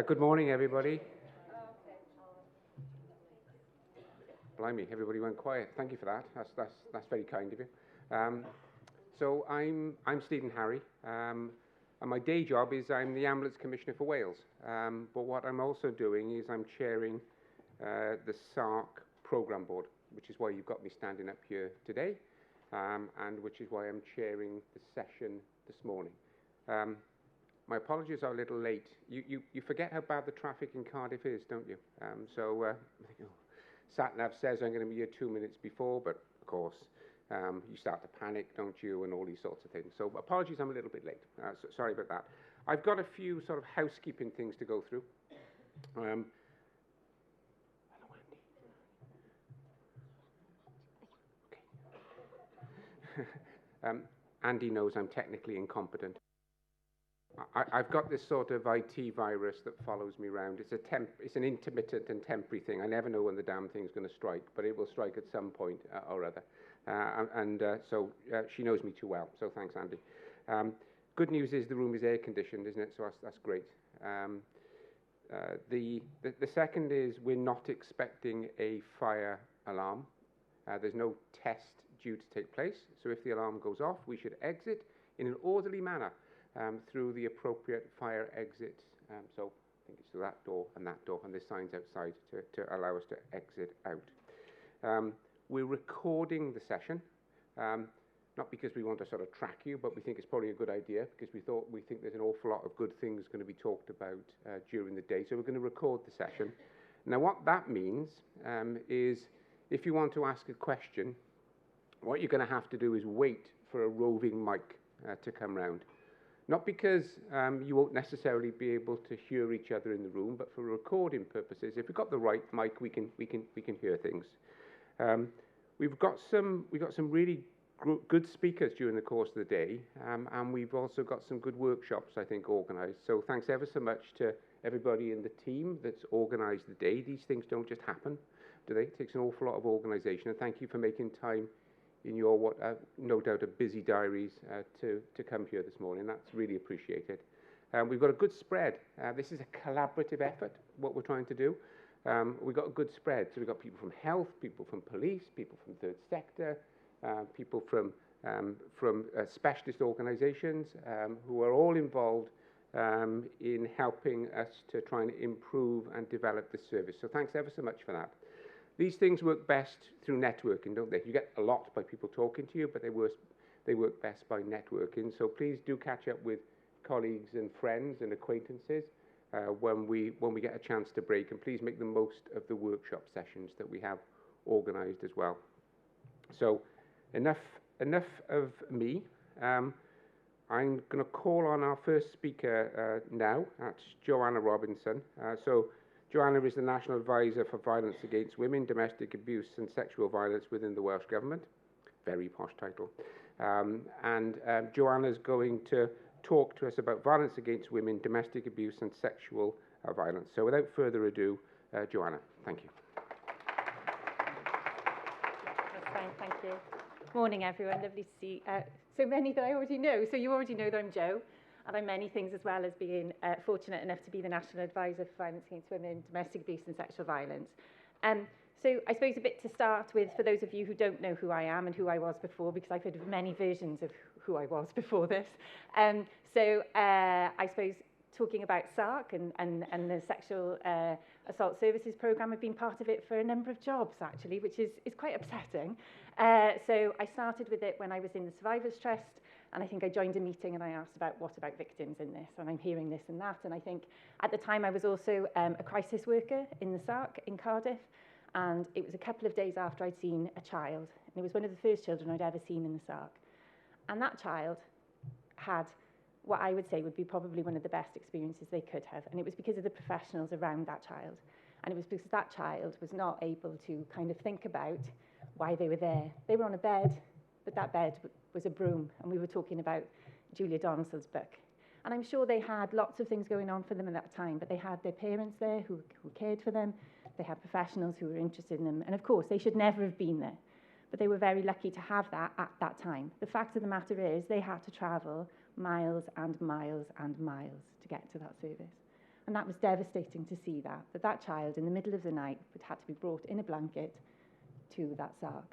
Good morning, everybody. Blimey, everybody went quiet. Thank you for that. That's very kind of you. So I'm Stephen Harry, and my day job is I'm the Ambulance Commissioner for Wales. But what I'm also doing is I'm chairing the SARC Programme Board, which is why you've got me standing up here today, and which is why I'm chairing the session this morning. My apologies are a little late. You forget how bad the traffic in Cardiff is, don't you? Sat-nav says I'm going to be here 2 minutes before, but of course you start to panic, don't you, and all these sorts of things. So apologies, I'm a little bit late. So sorry about that. I've got a few sort of housekeeping things to go through. Hello, Andy. Okay. Andy knows I'm technically incompetent. I've got this sort of IT virus that follows me around. It's an intermittent and temporary thing. I never know when the damn thing's going to strike, but it will strike at some point or other. So she knows me too well, so thanks, Andy. Good news is the room is air-conditioned, isn't it? So that's great. The second is we're not expecting a fire alarm. There's no test due to take place, so if the alarm goes off, we should exit in an orderly manner through the appropriate fire exits. So I think it's through that door, and there's signs outside to allow us to exit out. We're recording the session, not because we want to sort of track you, but we think it's probably a good idea because we think there's an awful lot of good things going to be talked about during the day. So we're going to record the session. Now what that means is if you want to ask a question, what you're going to have to do is wait for a roving mic to come round. Not because you won't necessarily be able to hear each other in the room, but for recording purposes. If we've got the right mic, we can hear things. We've got some really good speakers during the course of the day, and we've also got some good workshops, I think, organised. So thanks ever so much to everybody in the team that's organised the day. These things don't just happen, do they? It takes an awful lot of organisation, and thank you for making time in your, no doubt, busy diaries to come here this morning. That's really appreciated. We've got a good spread. This is a collaborative effort, what we're trying to do. We've got a good spread. So we've got people from health, people from police, people from third sector, people from specialist organisations who are all involved in helping us to try and improve and develop this service. So thanks ever so much for that. These things work best through networking, don't they? You get a lot by people talking to you, but they work best by networking. So please do catch up with colleagues and friends and acquaintances when we get a chance to break, and please make the most of the workshop sessions that we have organised as well. So enough of me. I'm going to call on our first speaker now. That's Joanna Robinson. Joanna is the National Advisor for Violence Against Women, Domestic Abuse and Sexual Violence within the Welsh Government. Very posh title. Joanna is going to talk to us about violence against women, domestic abuse and sexual violence. So without further ado, Joanna, thank you. That's fine, thank you. Morning, everyone. Lovely to see so many that I already know. So you already know that I'm Jo. And I'm many things, as well as being fortunate enough to be the National Advisor for Violence Against Women, Domestic Abuse and Sexual Violence. So I suppose a bit to start with, for those of you who don't know who I am and who I was before, because I've heard of many versions of who I was before this. I suppose talking about SARC and the Sexual Assault Services programme, I've been part of it for a number of jobs, actually, which is quite upsetting. So I started with it when I was in the Survivors Trust, and I think I joined a meeting and I asked about what about victims in this, and I'm hearing this and that. And I think at the time I was also a crisis worker in the SARC in Cardiff, and it was a couple of days after I'd seen a child, and it was one of the first children I'd ever seen in the SARC. And that child had what I would say would be probably one of the best experiences they could have, and it was because of the professionals around that child. And it was because that child was not able to kind of think about why they were there. They were on a bed, but that bed was a broom, and we were talking about Julia Donaldson's book. And I'm sure they had lots of things going on for them at that time, but they had their parents there who cared for them, they had professionals who were interested in them, and of course they should never have been there, but they were very lucky to have that at that time. The fact of the matter is they had to travel miles and miles and miles to get to that service. And that was devastating to see that child in the middle of the night would have to be brought in a blanket to that SARC.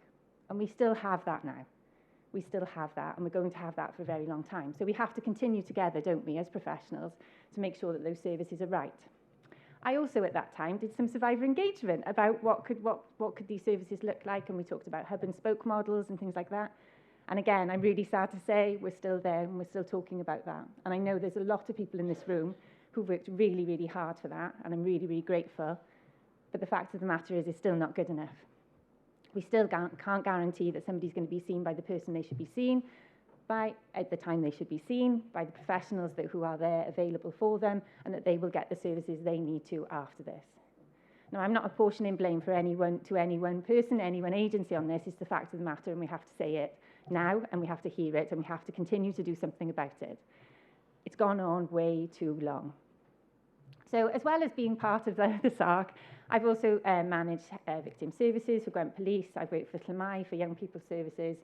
And we still have that now. We still have that, and we're going to have that for a very long time. So we have to continue together, don't we, as professionals, to make sure that those services are right. I also, at that time, did some survivor engagement about what could these services look like, and we talked about hub and spoke models and things like that. And again, I'm really sad to say we're still there and we're still talking about that. And I know there's a lot of people in this room who've worked really, really hard for that, and I'm really, really grateful. But the fact of the matter is it's still not good enough. We still can't guarantee that somebody's going to be seen by the person they should be seen by, at the time they should be seen, by the professionals who are there available for them, and that they will get the services they need to after this. Now, I'm not apportioning blame for any one person, any one agency on this. It's the fact of the matter, and we have to say it now, and we have to hear it, and we have to continue to do something about it. It's gone on way too long. So as well as being part of the SARC, I've also managed victim services for Gwent Police. I've worked for Llamau for young people's services.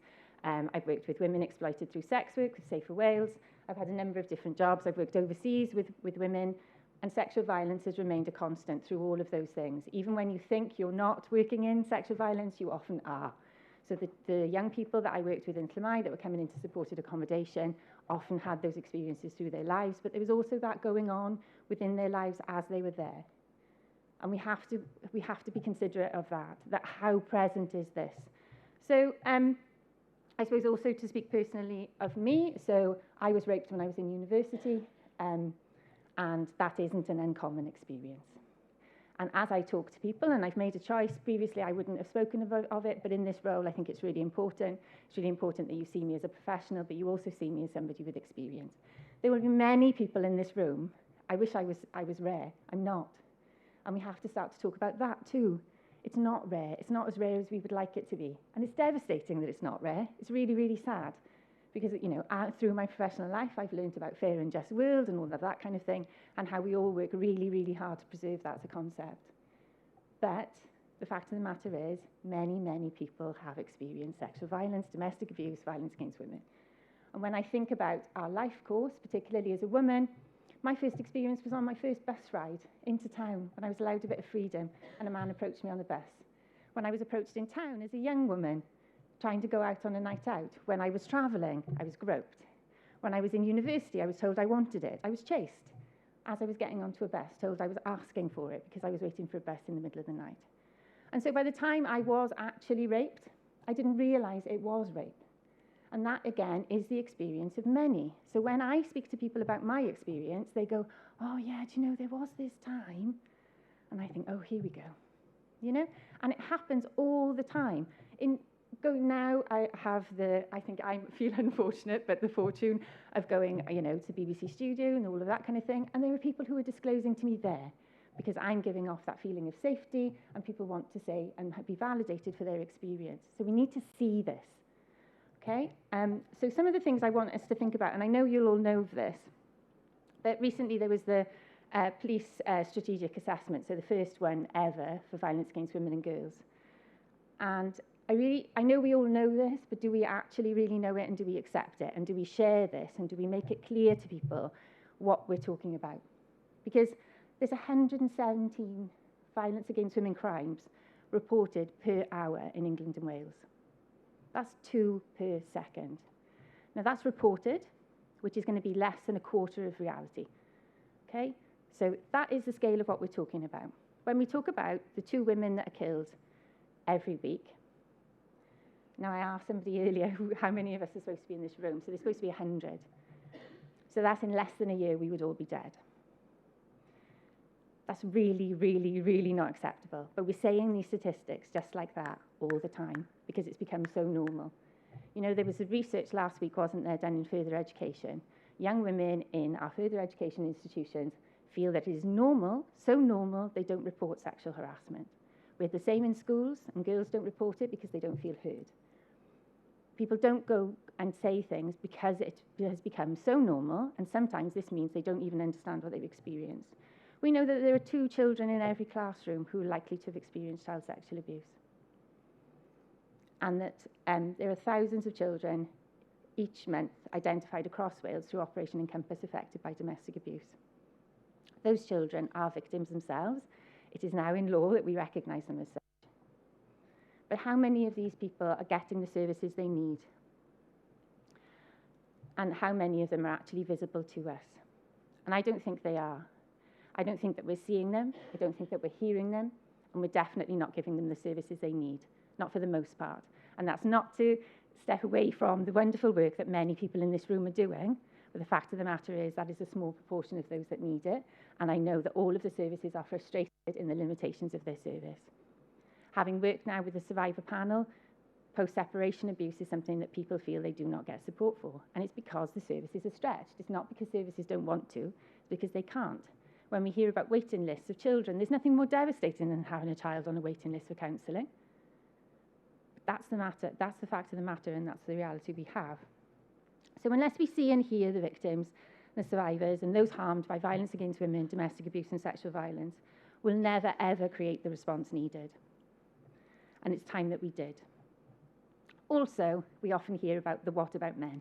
I've worked with women exploited through sex work with Safer Wales. I've had a number of different jobs. I've worked overseas with women, and sexual violence has remained a constant through all of those things. Even when you think you're not working in sexual violence, you often are. So the young people that I worked with in Llamau that were coming into supported accommodation often had those experiences through their lives, but there was also that going on within their lives as they were there. And we have to be considerate of that how present is this. So I suppose also to speak personally of me, so I was raped when I was in university, and that isn't an uncommon experience. And as I talk to people, and I've made a choice, previously I wouldn't have spoken of it, but in this role I think it's really important. It's really important that you see me as a professional, but you also see me as somebody with experience. There will be many people in this room, I wish I was rare, I'm not. And we have to start to talk about that too. It's not rare. It's not as rare as we would like it to be. And it's devastating that it's not rare. It's really, really sad. Because, you know, through my professional life, I've learned about fair and just world and all of that kind of thing, and how we all work really, really hard to preserve that as a concept. But the fact of the matter is, many, many people have experienced sexual violence, domestic abuse, violence against women. And when I think about our life course, particularly as a woman, my first experience was on my first bus ride into town when I was allowed a bit of freedom and a man approached me on the bus. When I was approached in town as a young woman trying to go out on a night out. When I was travelling, I was groped. When I was in university, I was told I wanted it. I was chased as I was getting onto a bus, told I was asking for it because I was waiting for a bus in the middle of the night. And so by the time I was actually raped, I didn't realise it was rape. And that, again, is the experience of many. So when I speak to people about my experience, they go, oh, yeah, do you know, there was this time. And I think, oh, here we go. You know? And it happens all the time. Now, I feel unfortunate, but the fortune of going, you know, to BBC Studio and all of that kind of thing. And there are people who are disclosing to me there because I'm giving off that feeling of safety and people want to say and be validated for their experience. So we need to see this. Okay, so some of the things I want us to think about, and I know you'll all know of this, but recently there was the police strategic assessment, so the first one ever for violence against women and girls. And I know we all know this, but do we actually really know it, and do we accept it, and do we share this, and do we make it clear to people what we're talking about? Because there's 117 violence against women crimes reported per hour in England and Wales. That's 2 per second. Now that's reported, which is going to be less than a quarter of reality. Okay? So that is the scale of what we're talking about. When we talk about the 2 women that are killed every week, now I asked somebody earlier how many of us are supposed to be in this room, so there's supposed to be 100. So that's in less than a year we would all be dead. That's really, really, really not acceptable. But we're saying these statistics just like that all the time because it's become so normal. You know, there was a research last week, wasn't there, done in further education. Young women in our further education institutions feel that it is normal, so normal, they don't report sexual harassment. We're the same in schools, and girls don't report it because they don't feel heard. People don't go and say things because it has become so normal, and sometimes this means they don't even understand what they've experienced. We know that there are 2 children in every classroom who are likely to have experienced child sexual abuse. And that there are thousands of children each month identified across Wales through Operation Encompass affected by domestic abuse. Those children are victims themselves. It is now in law that we recognise them as such. But how many of these people are getting the services they need? And how many of them are actually visible to us? And I don't think they are. I don't think that we're seeing them. I don't think that we're hearing them. And we're definitely not giving them the services they need, not for the most part. And that's not to step away from the wonderful work that many people in this room are doing. But the fact of the matter is that is a small proportion of those that need it. And I know that all of the services are frustrated in the limitations of their service. Having worked now with the survivor panel, post-separation abuse is something that people feel they do not get support for. And it's because the services are stretched. It's not because services don't want to, it's because they can't. When we hear about waiting lists of children, there's nothing more devastating than having a child on a waiting list for counselling. That's the matter. That's the fact of the matter, and that's the reality we have. So unless we see and hear the victims, the survivors, and those harmed by violence against women, domestic abuse and sexual violence, we'll never, ever create the response needed. And it's time that we did. Also, we often hear about the what about men.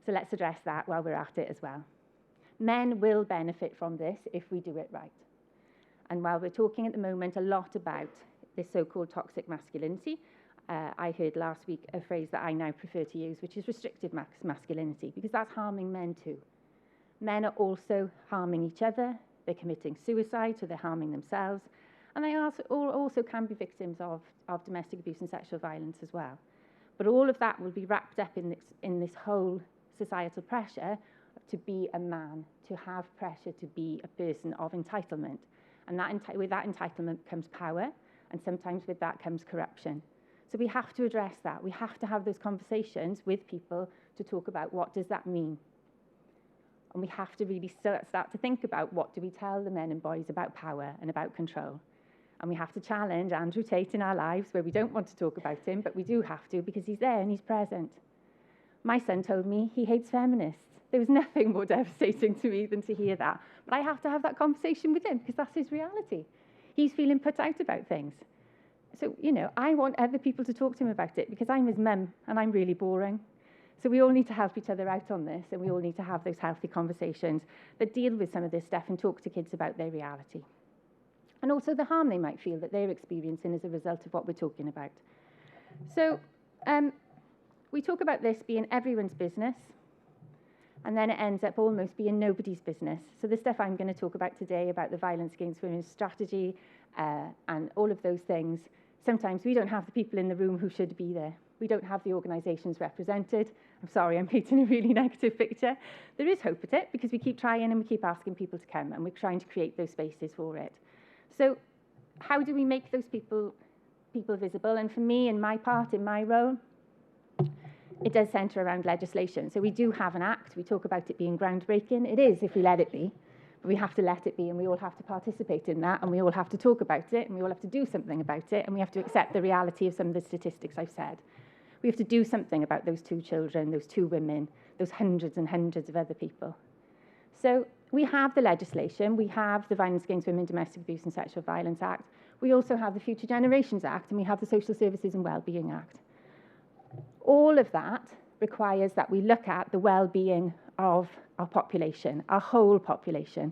So let's address that while we're at it as well. Men will benefit from this if we do it right. And while we're talking at the moment a lot about this so-called toxic masculinity, I heard last week a phrase that I now prefer to use, which is restrictive masculinity, because that's harming men too. Men are also harming each other. They're committing suicide, so they're harming themselves. And they also can be victims of domestic abuse and sexual violence as well. But all of that will be wrapped up in this whole societal pressure to be a man, to have pressure to be a person of entitlement. And with that entitlement comes power, and sometimes with that comes corruption. So we have to address that. We have to have those conversations with people to talk about what does that mean. And we have to really start to think about what do we tell the men and boys about power and about control. And we have to challenge Andrew Tate in our lives where we don't want to talk about him, but we do have to because he's there and he's present. My son told me he hates feminists. There was nothing more devastating to me than to hear that. But I have to have that conversation with him because that's his reality. He's feeling put out about things. So, I want other people to talk to him about it because I'm his mum and I'm really boring. So we all need to help each other out on this, and we all need to have those healthy conversations that deal with some of this stuff and talk to kids about their reality. And also the harm they might feel that they're experiencing as a result of what we're talking about. So we talk about this being everyone's business, and then it ends up almost being nobody's business. So the stuff I'm going to talk about today about the violence against women's strategy and all of those things, sometimes we don't have the people in the room who should be there. We don't have the organisations represented. I'm sorry, I'm painting a really negative picture. There is hope at it because we keep trying and we keep asking people to come, and we're trying to create those spaces for it. So how do we make those people visible? And for me, in my part, in my role, it does centre around legislation. So we do have an act. We talk about it being groundbreaking. It is if we let it be. But we have to let it be, and we all have to participate in that, and we all have to talk about it, and we all have to do something about it, and we have to accept the reality of some of the statistics I've said. We have to do something about those 2 children, those 2 women, those hundreds and hundreds of other people. So we have the legislation. We have the Violence Against Women, Domestic Abuse and Sexual Violence Act. We also have the Future Generations Act, and we have the Social Services and Wellbeing Act. All of that requires that we look at the well-being of our population, our whole population.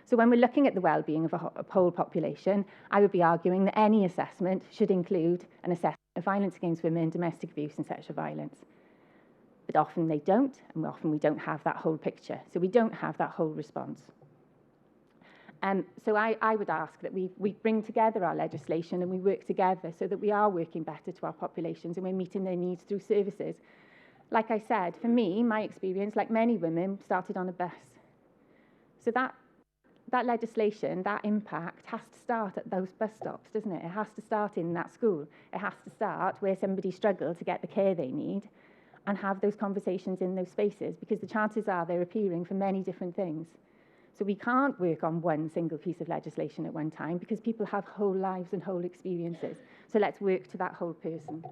So when we're looking at the well-being of a whole population, I would be arguing that any assessment should include an assessment of violence against women, domestic abuse and sexual violence. But often they don't, and often we don't have that whole picture. So we don't have that whole response. So I would ask that we bring together our legislation and we work together so that we are working better to our populations and we're meeting their needs through services. Like I said, for me, my experience, like many women, started on a bus. So that legislation, that impact has to start at those bus stops, doesn't it? It has to start in that school. It has to start where somebody struggled to get the care they need and have those conversations in those spaces, because the chances are they're appearing for many different things. So we can't work on one single piece of legislation at one time because people have whole lives and whole experiences. So let's work to that whole person.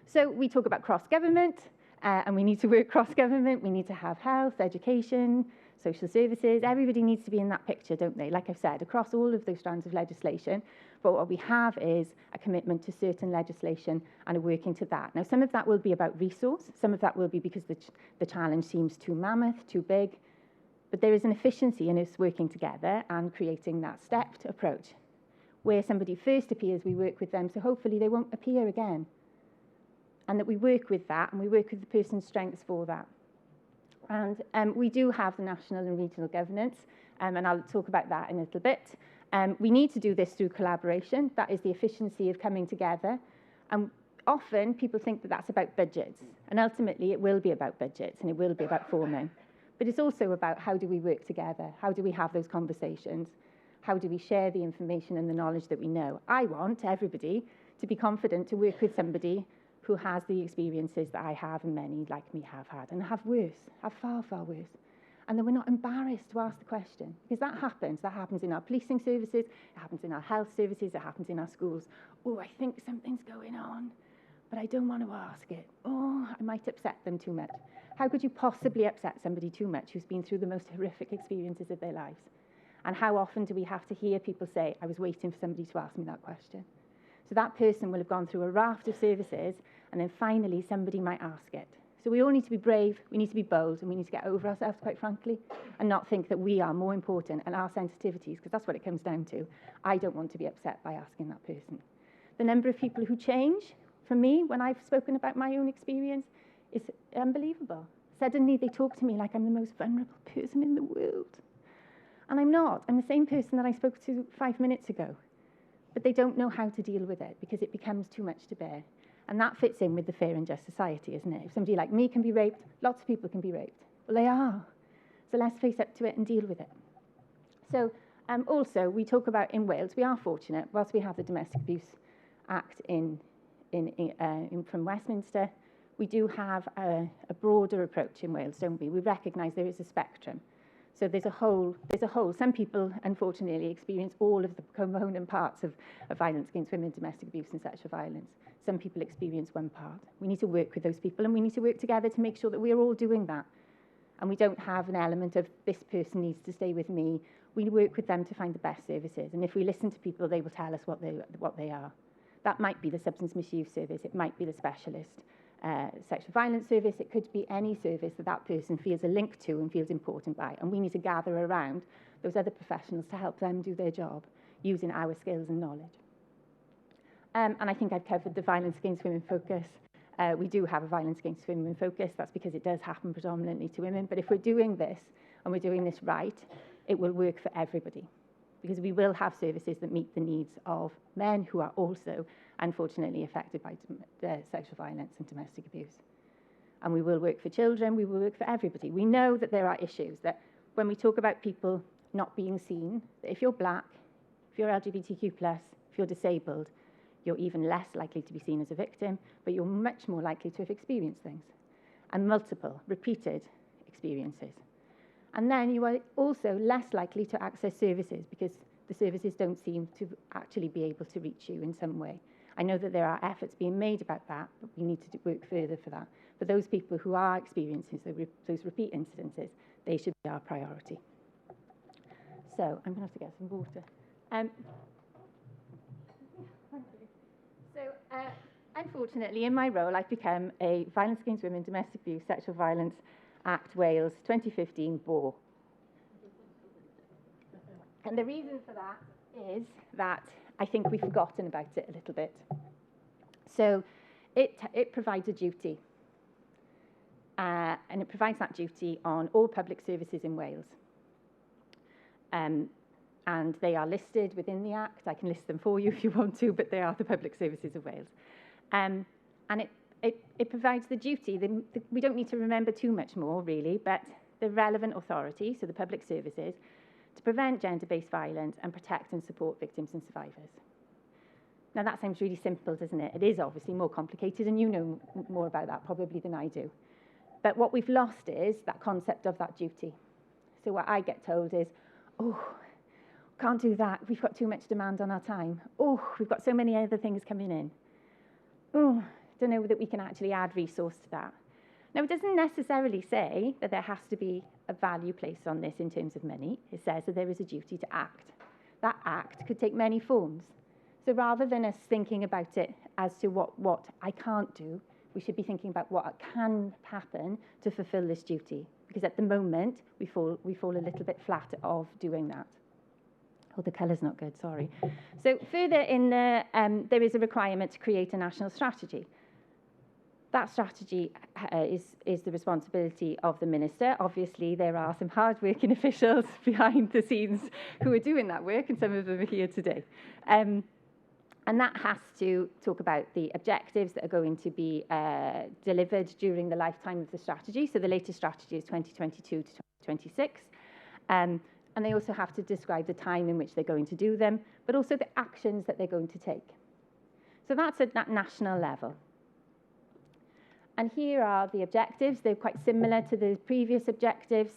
So we talk about cross-government, and we need to work cross-government. We need to have health, education, social services. Everybody needs to be in that picture, don't they? Like I've said, across all of those strands of legislation. But what we have is a commitment to certain legislation and a working to that. Now, some of that will be about resource. Some of that will be because the challenge seems too mammoth, too big. But there is an efficiency in us working together and creating that stepped approach. Where somebody first appears, we work with them, so hopefully they won't appear again. And that we work with that, and we work with the person's strengths for that. And we do have the national and regional governance, and I'll talk about that in a little bit. We need to do this through collaboration. That is the efficiency of coming together. And often people think that that's about budgets, and ultimately it will be about budgets, and it will be about forming. But it's also about how do we work together? How do we have those conversations? How do we share the information and the knowledge that we know? I want everybody to be confident to work with somebody who has the experiences that I have and many like me have had, and have worse, have far, far worse. And then we're not embarrassed to ask the question, because that happens. That happens in our policing services, it happens in our health services, it happens in our schools. Oh, I think something's going on, but I don't want to ask it. Oh, I might upset them too much. How could you possibly upset somebody too much who's been through the most horrific experiences of their lives? And how often do we have to hear people say, I was waiting for somebody to ask me that question? So that person will have gone through a raft of services, and then finally somebody might ask it. So we all need to be brave, we need to be bold, and we need to get over ourselves, quite frankly, and not think that we are more important and our sensitivities, because that's what it comes down to. I don't want to be upset by asking that person. The number of people who change, for me, when I've spoken about my own experience, is unbelievable. Suddenly they talk to me like I'm the most vulnerable person in the world. And I'm not. I'm the same person that I spoke to 5 minutes ago. But they don't know how to deal with it because it becomes too much to bear. And that fits in with the fair and just society, isn't it? If somebody like me can be raped, lots of people can be raped. Well, they are. So let's face up to it and deal with it. So also, we talk about in Wales, we are fortunate, whilst we have the Domestic Abuse Act from Westminster, we do have a broader approach in Wales, don't we? We recognise there is a spectrum. So there's a whole. Some people, unfortunately, experience all of the component parts of violence against women, domestic abuse and sexual violence. Some people experience one part. We need to work with those people, and we need to work together to make sure that we're all doing that. And we don't have an element of this person needs to stay with me. We work with them to find the best services. And if we listen to people, they will tell us what they are. That might be the substance misuse service. It might be the specialist sexual violence service. It could be any service that that person feels a link to and feels important by. And we need to gather around those other professionals to help them do their job using our skills and knowledge. And I think I've covered the violence against women focus. We do have a violence against women focus. That's because it does happen predominantly to women. But if we're doing this and we're doing this right, it will work for everybody. Because we will have services that meet the needs of men who are also, unfortunately, affected by sexual violence and domestic abuse. And we will work for children, we will work for everybody. We know that there are issues, that when we talk about people not being seen, that if you're black, if you're LGBTQ+, if you're disabled, you're even less likely to be seen as a victim, but you're much more likely to have experienced things, and multiple, repeated experiences. And then you are also less likely to access services because the services don't seem to actually be able to reach you in some way. I know that there are efforts being made about that, but we need to work further for that. For those people who are experiencing those repeat incidences, they should be our priority. So I'm going to have to get some water. Unfortunately, in my role, I've become a Violence Against Women, Domestic Abuse, Sexual Violence Act Wales 2015 bore. And the reason for that is that I think we've forgotten about it a little bit. So it provides a duty. And it provides that duty on all public services in Wales. And they are listed within the Act. I can list them for you if you want to, but they are the public services of Wales. And it provides the duty. We don't need to remember too much more, really, but the relevant authority, so the public services, to prevent gender-based violence and protect and support victims and survivors. Now, that sounds really simple, doesn't it? It is obviously more complicated, and you know more about that probably than I do. But what we've lost is that concept of that duty. So what I get told is, oh, can't do that. We've got too much demand on our time. Oh, we've got so many other things coming in. Oh, don't know that we can actually add resource to that. Now, it doesn't necessarily say that there has to be a value placed on this in terms of money. It says that there is a duty to act. That act could take many forms. So rather than us thinking about it as to what I can't do, We should be thinking about what can happen to fulfil this duty, because at the moment we fall a little bit flat of doing that. Oh, the colour's not good, sorry. So further in the, there is a requirement to create a national strategy. That strategy is the responsibility of the minister. Obviously, there are some hard-working officials behind the scenes who are doing that work, and some of them are here today. And that has to talk about the objectives that are going to be delivered during the lifetime of the strategy. So the latest strategy is 2022 to 2026. And they also have to describe the time in which they're going to do them, but also the actions that they're going to take. So that's at that national level. And here are the objectives. They're quite similar to the previous objectives.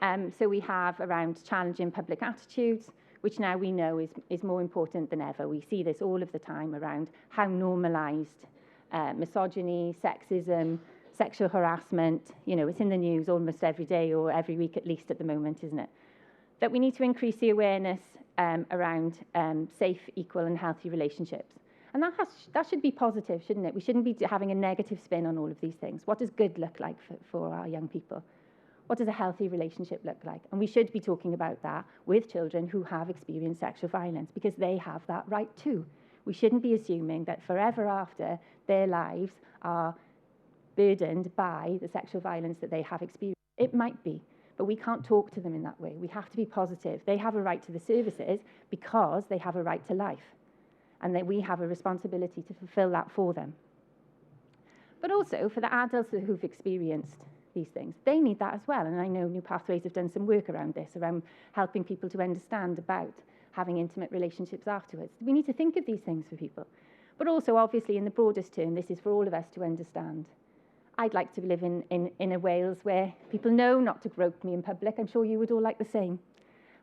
So we have around challenging public attitudes, which now we know is more important than ever. We see this all of the time around how normalised misogyny, sexism, sexual harassment, you know, it's in the news almost every day or every week at least at the moment, isn't it? That we need to increase the awareness around safe, equal and healthy relationships. And that should be positive, shouldn't it? We shouldn't be having a negative spin on all of these things. What does good look like for our young people? What does a healthy relationship look like? And we should be talking about that with children who have experienced sexual violence, because they have that right too. We shouldn't be assuming that forever after their lives are burdened by the sexual violence that they have experienced. It might be, but we can't talk to them in that way. We have to be positive. They have a right to the services because they have a right to life, and that we have a responsibility to fulfill that for them. But also for the adults who've experienced these things, they need that as well. And I know New Pathways have done some work around this, around helping people to understand about having intimate relationships afterwards. We need to think of these things for people. But also, obviously, in the broadest term, this is for all of us to understand. I'd like to live in a Wales where people know not to grope me in public. I'm sure you would all like the same.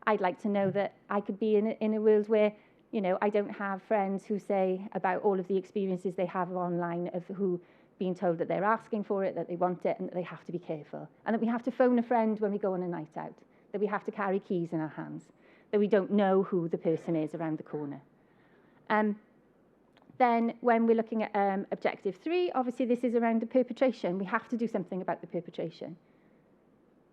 I'd like to know that I could be in a world where, you know, I don't have friends who say about all of the experiences they have online of who being told that they're asking for it, that they want it, and that they have to be careful. And that we have to phone a friend when we go on a night out. That we have to carry keys in our hands. That we don't know who the person is around the corner. Then when we're looking at Objective 3, obviously this is around the perpetration. We have to do something about the perpetration.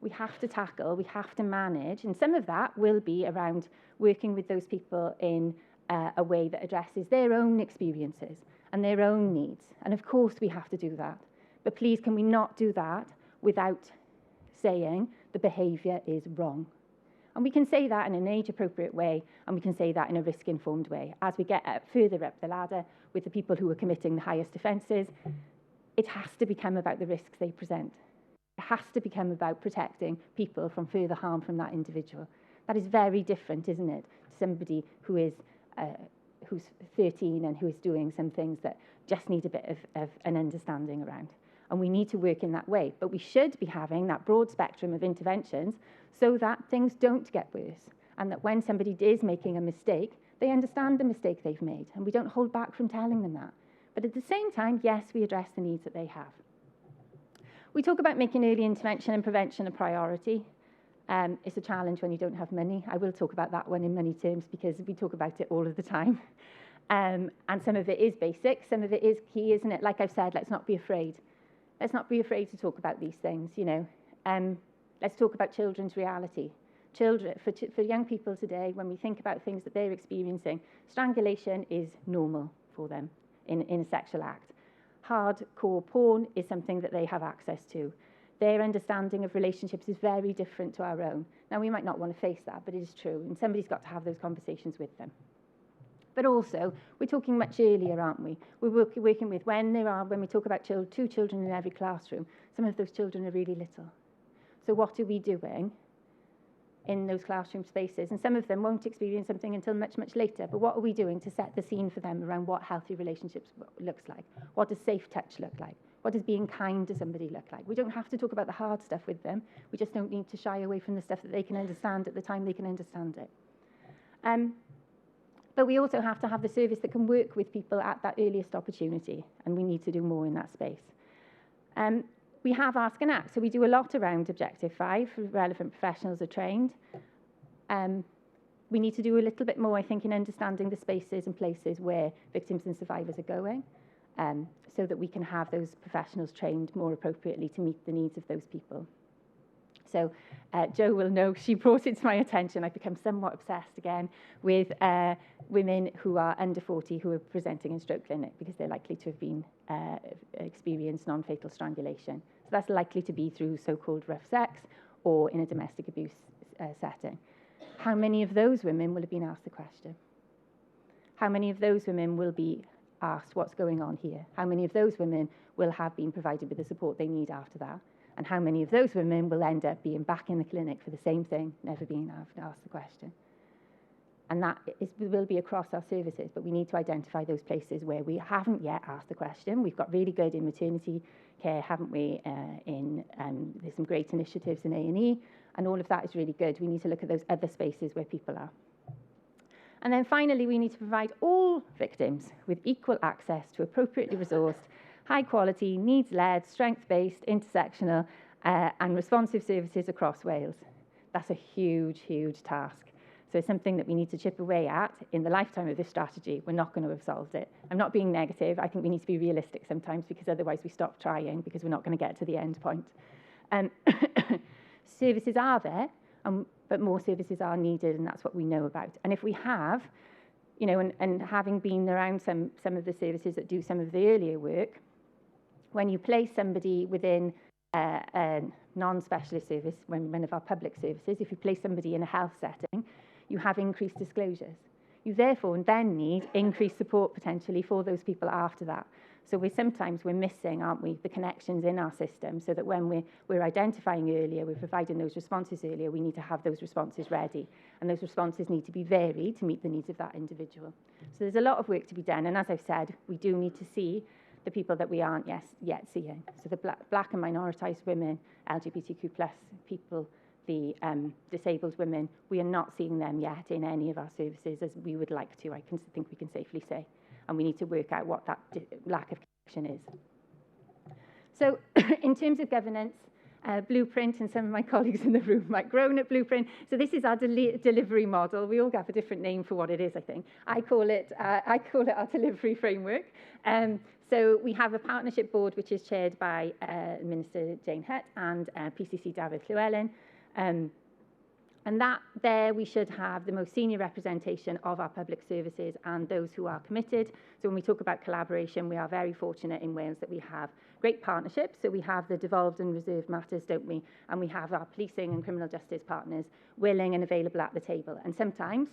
We have to tackle, we have to manage, and some of that will be around working with those people in a way that addresses their own experiences and their own needs. And of course we have to do that. But please, can we not do that without saying the behaviour is wrong? And we can say that in an age-appropriate way, and we can say that in a risk-informed way. As we get further up the ladder with the people who are committing the highest offences, it has to become about the risks they present. It has to become about protecting people from further harm from that individual. That is very different, isn't it, to somebody who is who's 13 and who is doing some things that just need a bit of an understanding around. And we need to work in that way. But we should be having that broad spectrum of interventions so that things don't get worse, and that when somebody is making a mistake, they understand the mistake they've made, and we don't hold back from telling them that. But at the same time, yes, we address the needs that they have. We talk about making early intervention and prevention a priority. It's a challenge when you don't have money. I will talk about that one in money terms because we talk about it all of the time. And some of it is basic, some of it is key, isn't it? Like I've said, let's not be afraid. Let's not be afraid to talk about these things, you know. Let's talk about children's reality. Children, for young people today, when we think about things that they're experiencing, strangulation is normal for them in a sexual act. Hardcore porn is something that they have access to. Their understanding of relationships is very different to our own. Now, we might not want to face that, but it is true, and somebody's got to have those conversations with them. But also, we're talking much earlier, aren't we? We're working with when we talk about 2 children in every classroom, some of those children are really little. So what are we doing in those classroom spaces? And some of them won't experience something until much, much later. But what are we doing to set the scene for them around what healthy relationships looks like? What does safe touch look like? What does being kind to somebody look like? We don't have to talk about the hard stuff with them. We just don't need to shy away from the stuff that they can understand at the time they can understand it. But we also have to have the service that can work with people at that earliest opportunity, and we need to do more in that space. We have Ask and Act, so we do a lot around Objective 5. Relevant professionals are trained. We need to do a little bit more, I think, in understanding the spaces and places where victims and survivors are going. so that we can have those professionals trained more appropriately to meet the needs of those people. So Jo will know, she brought it to my attention. I've become somewhat obsessed again with women who are under 40 who are presenting in stroke clinic because they're likely to have been experienced non-fatal strangulation. So that's likely to be through so-called rough sex or in a domestic abuse setting. How many of those women will have been asked the question? How many of those women will be asked what's going on here? How many of those women will have been provided with the support they need after that? And how many of those women will end up being back in the clinic for the same thing, never being asked the question? And that will be across our services, but we need to identify those places where we haven't yet asked the question. We've got really good in maternity care, haven't we? There's some great initiatives in A&E, and all of that is really good. We need to look at those other spaces where people are. And then finally, we need to provide all victims with equal access to appropriately resourced, high-quality, needs-led, strength-based, intersectional and responsive services across Wales. That's a huge, huge task. So it's something that we need to chip away at in the lifetime of this strategy. We're not going to have solved it. I'm not being negative. I think we need to be realistic sometimes because otherwise we stop trying because we're not going to get to the end point. Services are there, but more services are needed, and that's what we know about. And if we have, you know, and having been around some of the services that do some of the earlier work, when you place somebody within a non-specialist service, one of our public services, if you place somebody in a health setting, you have increased disclosures. You therefore then need increased support potentially for those people after that. So sometimes we're missing, aren't we, the connections in our system, so that when we're identifying earlier, we're providing those responses earlier, we need to have those responses ready. And those responses need to be varied to meet the needs of that individual. So there's a lot of work to be done. And as I've said, we do need to see the people that we aren't yet seeing. So the black and minoritized women, LGBTQ plus people, the disabled women, we are not seeing them yet in any of our services as we would like to, I think we can safely say. And we need to work out what that lack of connection is. So in terms of governance, Blueprint, and some of my colleagues in the room might groan at Blueprint. So this is our delivery model. We all have a different name for what it is, I think. I call it our delivery framework. So we have a partnership board which is chaired by Minister Jane Hutt and PCC David Llewellyn. And that there we should have the most senior representation of our public services and those who are committed. So when we talk about collaboration, we are very fortunate in Wales that we have great partnerships. So we have the devolved and reserved matters, don't we? And we have our policing and criminal justice partners willing and available at the table. And sometimes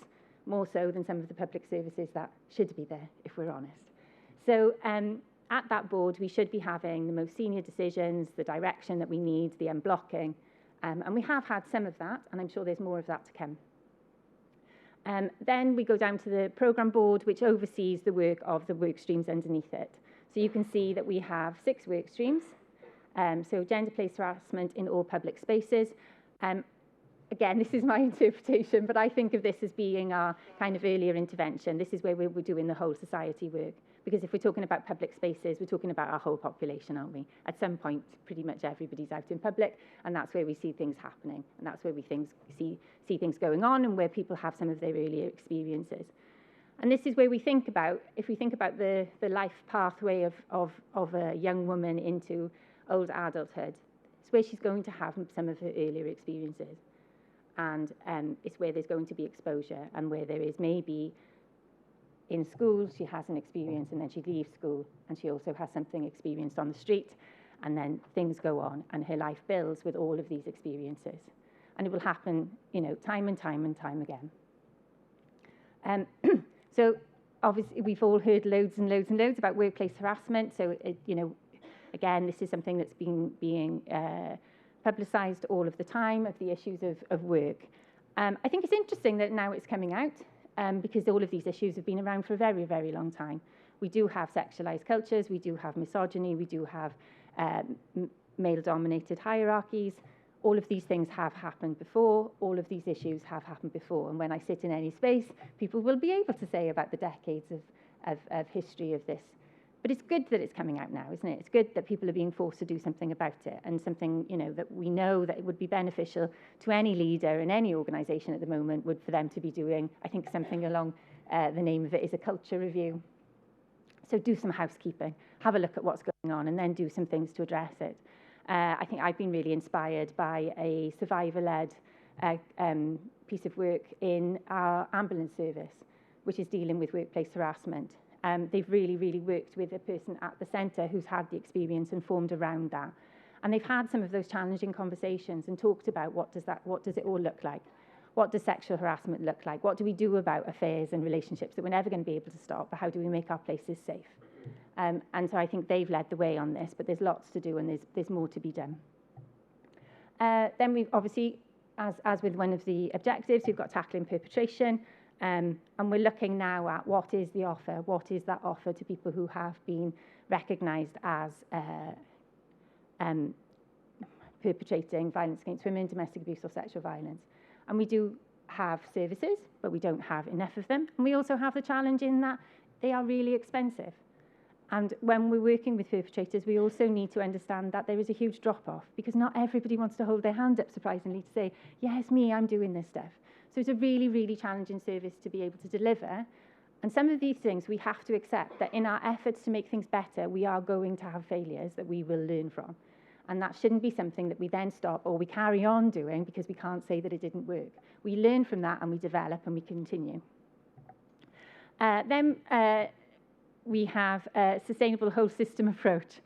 more so than some of the public services that should be there, if we're honest. So at that board, we should be having the most senior decisions, the direction that we need, the unblocking. And we have had some of that, and I'm sure there's more of that to come. Then we go down to the programme board, which oversees the work of the work streams underneath it. So you can see that we have 6 work streams. So gender-based harassment in all public spaces. Again, this is my interpretation, but I think of this as being our kind of earlier intervention. This is where we're doing the whole society work. Because if we're talking about public spaces, we're talking about our whole population, aren't we? At some point, pretty much everybody's out in public, and that's where we see things happening, and that's where we see things going on, and where people have some of their earlier experiences. And this is where we think about, if we think about the life pathway of a young woman into old adulthood, it's where she's going to have some of her earlier experiences. And it's where there's going to be exposure, and where there is maybe in school, she has an experience, and then she leaves school, and she also has something experienced on the street, and then things go on, and her life builds with all of these experiences. And it will happen, you know, time and time and time again. So obviously, we've all heard loads and loads and loads about workplace harassment. So, you know, again, this is something that's being publicised all of the time, of the issues of work. I think it's interesting that now it's coming out. Because all of these issues have been around for a very, very long time. We do have sexualised cultures, we do have misogyny, we do have male-dominated hierarchies. All of these things have happened before, all of these issues have happened before. And when I sit in any space, people will be able to say about the decades of history of this. But it's good that it's coming out now, isn't it? It's good that people are being forced to do something about it, and something, you know, that we know that it would be beneficial to any leader in any organisation at the moment would for them to be doing, I think, something along the name of it is a culture review. So do some housekeeping, have a look at what's going on, and then do some things to address it. I think I've been really inspired by a survivor-led piece of work in our ambulance service, which is dealing with workplace harassment. They've really, really worked with a person at the centre who's had the experience and formed around that. And they've had some of those challenging conversations and talked about what does it all look like? What does sexual harassment look like? What do we do about affairs and relationships that we're never going to be able to stop? But how do we make our places safe? And so I think they've led the way on this, but there's lots to do and there's more to be done. Then we've obviously, as with one of the objectives, we've got tackling perpetration. And we're looking now at what is the offer? What is that offer to people who have been recognised as perpetrating violence against women, domestic abuse or sexual violence? And we do have services, but we don't have enough of them. And we also have the challenge in that they are really expensive. And when we're working with perpetrators, we also need to understand that there is a huge drop-off because not everybody wants to hold their hand up, surprisingly, to say, yes, me, I'm doing this stuff. So it's a really, really challenging service to be able to deliver. And some of these things we have to accept that in our efforts to make things better, we are going to have failures that we will learn from. And that shouldn't be something that we then stop or we carry on doing because we can't say that it didn't work. We learn from that and we develop and we continue. Then we have a sustainable whole system approach.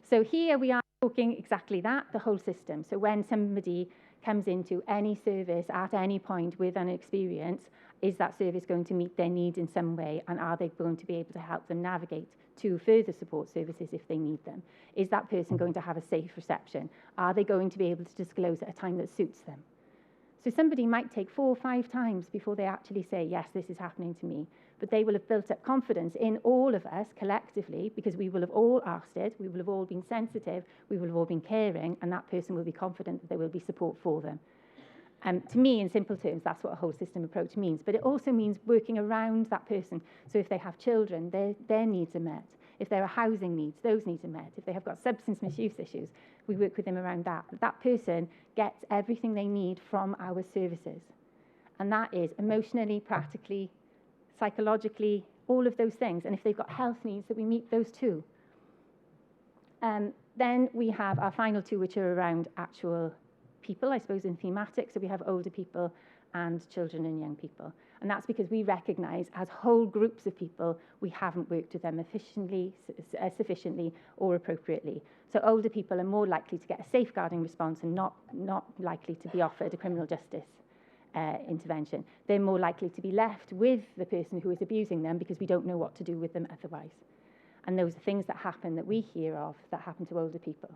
So here we are talking exactly that, the whole system. So when somebody comes into any service at any point with an experience, is that service going to meet their need in some way? And are they going to be able to help them navigate to further support services if they need them? Is that person going to have a safe reception? Are they going to be able to disclose at a time that suits them? So somebody might take 4 or 5 times before they actually say, yes, this is happening to me. But they will have built up confidence in all of us collectively because we will have all asked it, we will have all been sensitive, we will have all been caring, and that person will be confident that there will be support for them. To me, in simple terms, that's what a whole system approach means. But it also means working around that person. So if they have children, their needs are met. If there are housing needs, those needs are met. If they have got substance misuse issues, we work with them around that. But that person gets everything they need from our services. And that is emotionally, practically, psychologically, all of those things. And if they've got health needs, that we meet those too. Then we have our final 2, which are around actual people, I suppose, in thematic. So we have older people and children and young people. And that's because we recognise as whole groups of people, we haven't worked with them efficiently, sufficiently or appropriately. So older people are more likely to get a safeguarding response and not likely to be offered a criminal justice intervention. They're more likely to be left with the person who is abusing them because we don't know what to do with them otherwise. And those are things that happen that we hear of that happen to older people.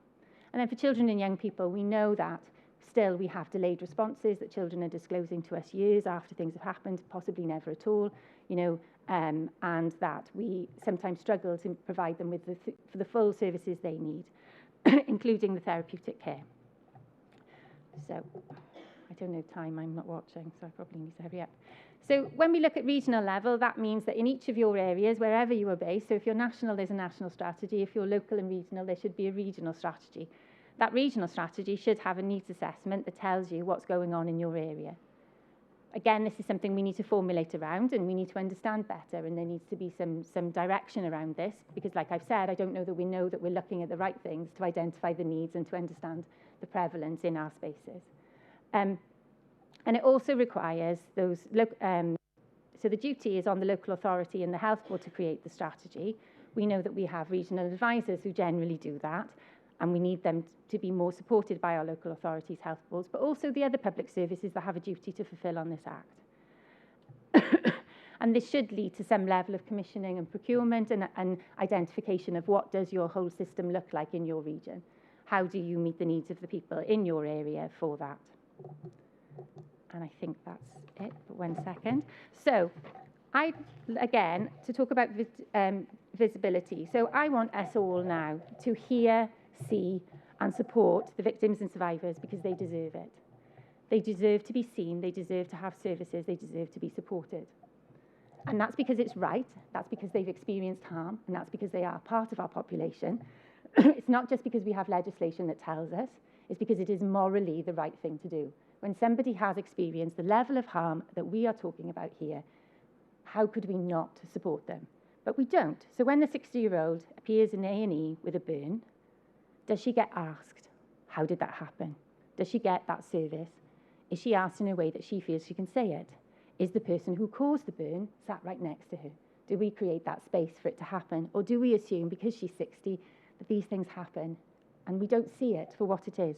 And then for children and young people, we know that still we have delayed responses that children are disclosing to us years after things have happened, possibly never at all, and that we sometimes struggle to provide them with for the full services they need, including the therapeutic care. So I don't know time, I'm not watching, so I probably need to hurry up. So when we look at regional level, that means that in each of your areas, wherever you are based, so if you're national, there's a national strategy. If you're local and regional, there should be a regional strategy. That regional strategy should have a needs assessment that tells you what's going on in your area. Again, this is something we need to formulate around and we need to understand better, and there needs to be some direction around this because, like I've said, I don't know that we're looking at the right things to identify the needs and to understand the prevalence in our spaces. And it also requires those, so the duty is on the local authority and the health board to create the strategy. We know that we have regional advisors who generally do that, and we need them to be more supported by our local authorities, health boards, but also the other public services that have a duty to fulfil on this Act. And this should lead to some level of commissioning and procurement and identification of what does your whole system look like in your region. How do you meet the needs of the people in your area for that? And I think that's it for 1 second. So again, to talk about visibility. So I want us all now to hear, see and support the victims and survivors because they deserve it. They deserve to be seen, they deserve to have services, they deserve to be supported. And that's because it's right, that's because they've experienced harm, and that's because they are part of our population. It's not just because we have legislation that tells us, it's because it is morally the right thing to do. When somebody has experienced the level of harm that we are talking about here, how could we not support them? But we don't. So when the 60-year-old appears in A&E with a burn, does she get asked, how did that happen? Does she get that service? Is she asked in a way that she feels she can say it? Is the person who caused the burn sat right next to her? Do we create that space for it to happen? Or do we assume, because she's 60, that these things happen and we don't see it for what it is?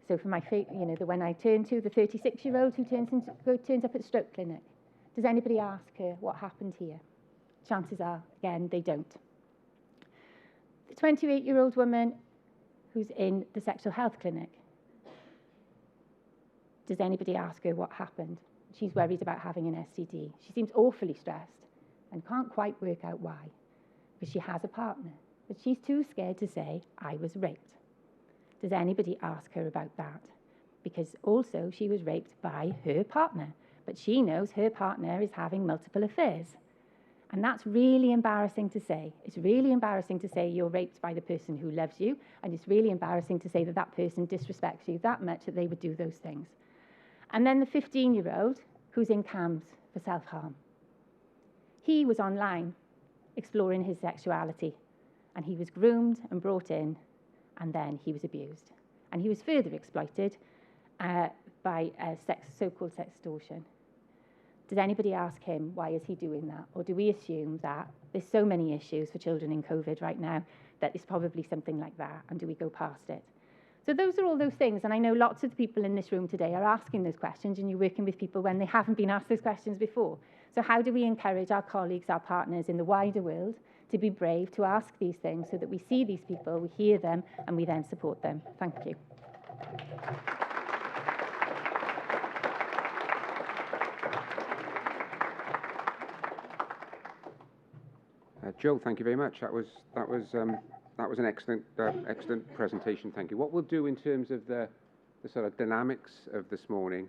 So for my, when I turn to the 36-year-old who turns up at stroke clinic, does anybody ask her what happened here? Chances are, again, they don't. The 28-year-old woman who's in the sexual health clinic, does anybody ask her what happened? She's worried about having an STD. She seems awfully stressed and can't quite work out why, because she has a partner, but she's too scared to say, I was raped. Does anybody ask her about that? Because also she was raped by her partner, but she knows her partner is having multiple affairs. And that's really embarrassing to say. It's really embarrassing to say you're raped by the person who loves you, and it's really embarrassing to say that that person disrespects you that much that they would do those things. And then the 15-year-old who's in CAMS for self-harm. He was online exploring his sexuality, and he was groomed and brought in, and then he was abused. And he was further exploited by so-called sextortion. Does anybody ask him, why is he doing that? Or do we assume that there's so many issues for children in COVID right now that it's probably something like that, and do we go past it? So those are all those things, and I know lots of the people in this room today are asking those questions, and you're working with people when they haven't been asked those questions before. So how do we encourage our colleagues, our partners in the wider world to be brave to ask these things so that we see these people, we hear them, and we then support them? Thank you. Jill, thank you very much. That was an excellent presentation. Thank you. What we'll do in terms of the sort of dynamics of this morning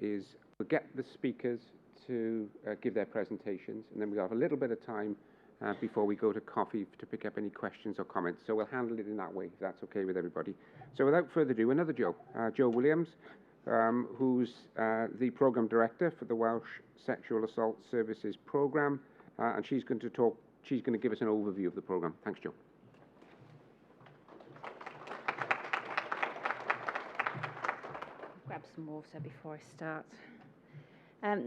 is we'll get the speakers to give their presentations, and then we'll have a little bit of time before we go to coffee to pick up any questions or comments. So we'll handle it in that way, if that's okay with everybody. So without further ado, another Joe, Joe Williams, who's the Programme Director for the Welsh Sexual Assault Services Programme, and she's going to give us an overview of the programme. Thanks, Joe. Grab some water before I start.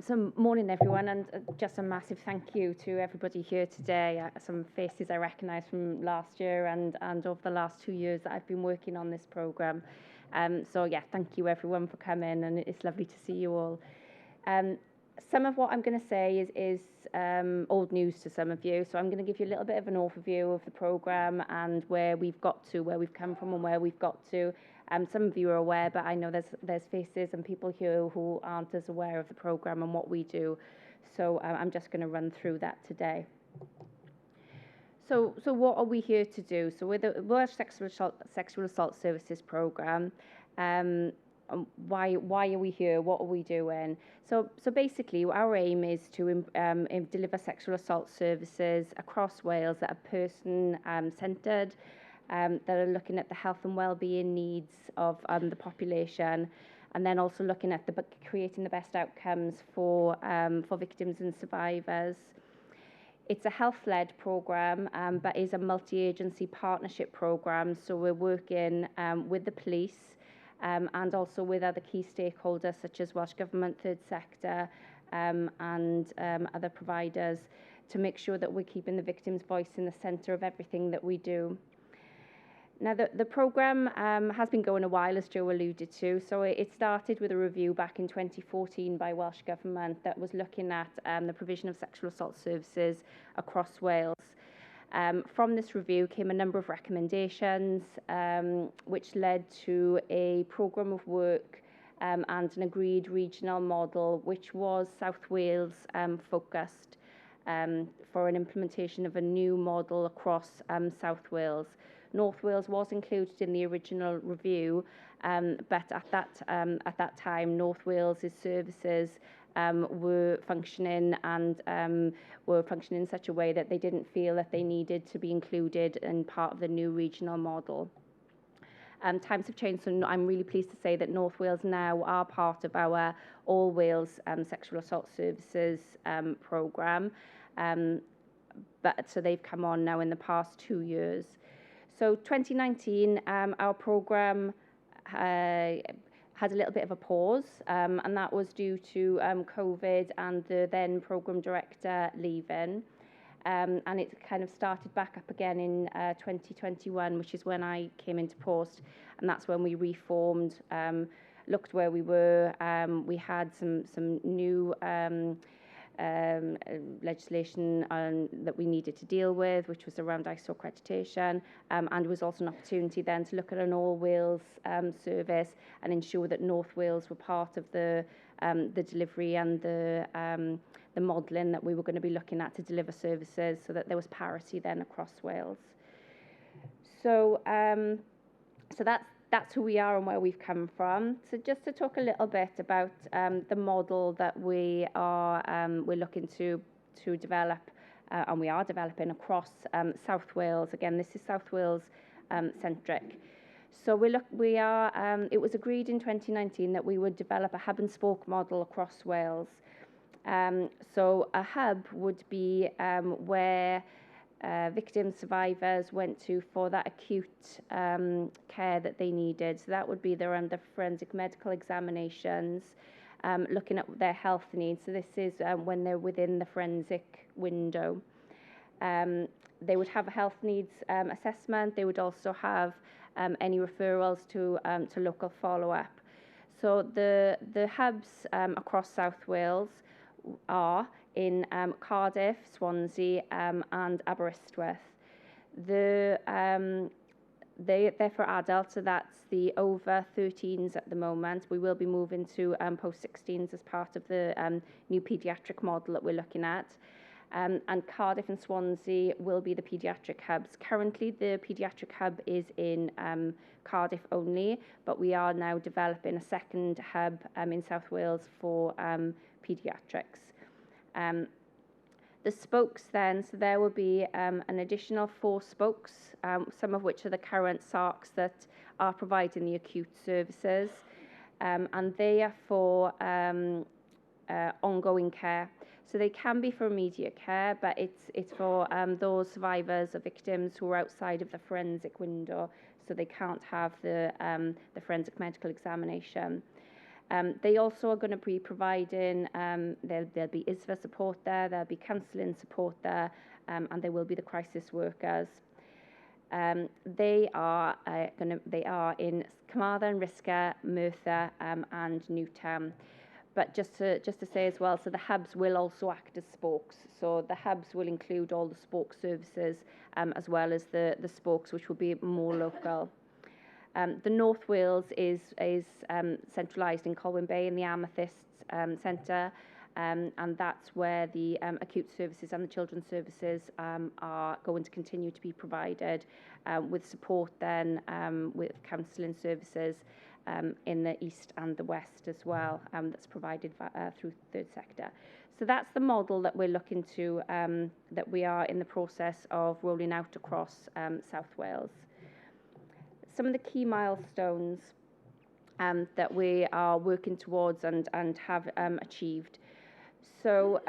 So morning everyone, and just a massive thank you to everybody here today. Some faces I recognise from last year and over the last 2 years that I've been working on this programme. So yeah, thank you everyone for coming, and it's lovely to see you all. Some of what I'm going to say is old news to some of you, so I'm going to give you a little bit of an overview of the programme and where we've got to, where we've come from and where we've got to. Some of you are aware, but I know there's faces and people here who aren't as aware of the programme and what we do, so I'm just going to run through that today. So what are we here to do? So we're the Welsh Sexual Assault Services Programme. Why are we here? What are we doing? So basically, our aim is to deliver sexual assault services across Wales that are person-centred, that are looking at the health and well-being needs of the population, and then also looking at creating the best outcomes for victims and survivors. It's a health-led programme, but is a multi-agency partnership programme. So we're working with the police, and also with other key stakeholders such as Welsh Government, third sector, and other providers to make sure that we're keeping the victim's voice in the centre of everything that we do. Now, the programme has been going a while, as Joe alluded to. So it started with a review back in 2014 by Welsh Government that was looking at the provision of sexual assault services across Wales. From this review came a number of recommendations, which led to a programme of work and an agreed regional model, which was South Wales focused for an implementation of a new model across South Wales. North Wales was included in the original review, but at that time, North Wales' services were functioning in such a way that they didn't feel that they needed to be included in part of the new regional model. Times have changed, so I'm really pleased to say that North Wales now are part of our All Wales Sexual Assault Services programme. But so they've come on now in the past 2 years. So 2019, our programme had a little bit of a pause, and that was due to COVID and the then programme director leaving. And it kind of started back up again in 2021, which is when I came into post, and that's when we reformed, looked where we were. We had some new legislation that we needed to deal with, which was around ISO accreditation, and there was also an opportunity then to look at an all Wales service and ensure that North Wales were part of the delivery and the modelling that we were going to be looking at to deliver services, so that there was parity then across Wales. So that's who we are and where we've come from. So just to talk a little bit about the model that we're looking to develop, and we are developing across South Wales. Again, this is South Wales centric. So it was agreed in 2019 that we would develop a hub and spoke model across Wales. So a hub would be where victim survivors went to for that acute care that they needed. So that would be around the forensic medical examinations, looking at their health needs. So this is when they're within the forensic window. They would have a health needs assessment. They would also have any referrals to local follow-up. So the hubs across South Wales are in Cardiff, Swansea, and Aberystwyth. They're for adults, so that's the over 13s at the moment. We will be moving to post-16s as part of the new paediatric model that we're looking at. And Cardiff and Swansea will be the paediatric hubs. Currently, the paediatric hub is in Cardiff only, but we are now developing a second hub in South Wales for paediatrics. The spokes then, so there will be an additional 4 spokes, some of which are the current SARCs that are providing the acute services, and they are for ongoing care. So they can be for immediate care, but it's for those survivors or victims who are outside of the forensic window, so they can't have the forensic medical examination. They also are going to be providing, there'll be ISVA support there'll be counselling support there, and there will be the crisis workers. They are in Carmarthen, Risca, Merthyr, and Newtown. But just to say as well, so the hubs will also act as spokes. So the hubs will include all the spoke services, as well as the spokes, which will be more local. The North Wales is centralised in Colwyn Bay in the Amethyst Centre, and that's where the acute services and the children's services are going to continue to be provided, with support then with counselling services in the east and the west as well, that's provided through third sector. So that's the model that we're looking to, that we are in the process of rolling out across South Wales. Some of the key milestones that we are working towards and have achieved. So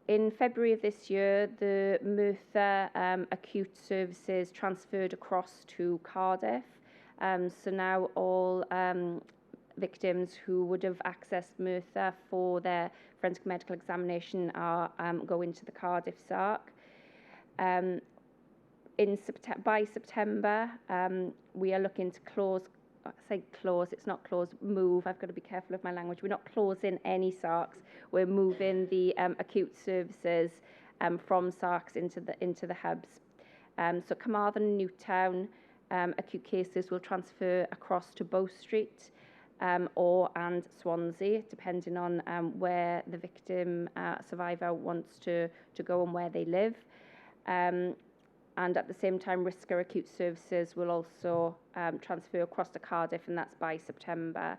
in February of this year, the Merthyr acute services transferred across to Cardiff. So now all victims who would have accessed Merthyr for their forensic medical examination are going to the Cardiff SARC. By September, we are looking to move. I've got to be careful of my language. We're not closing any SARCs. We're moving the acute services from SARCs into the hubs. So Carmarthen and Newtown acute cases will transfer across to Bow Street and Swansea, depending on where the victim survivor wants to go and where they live. And at the same time, Risca Acute Services will also transfer across to Cardiff, and that's by September.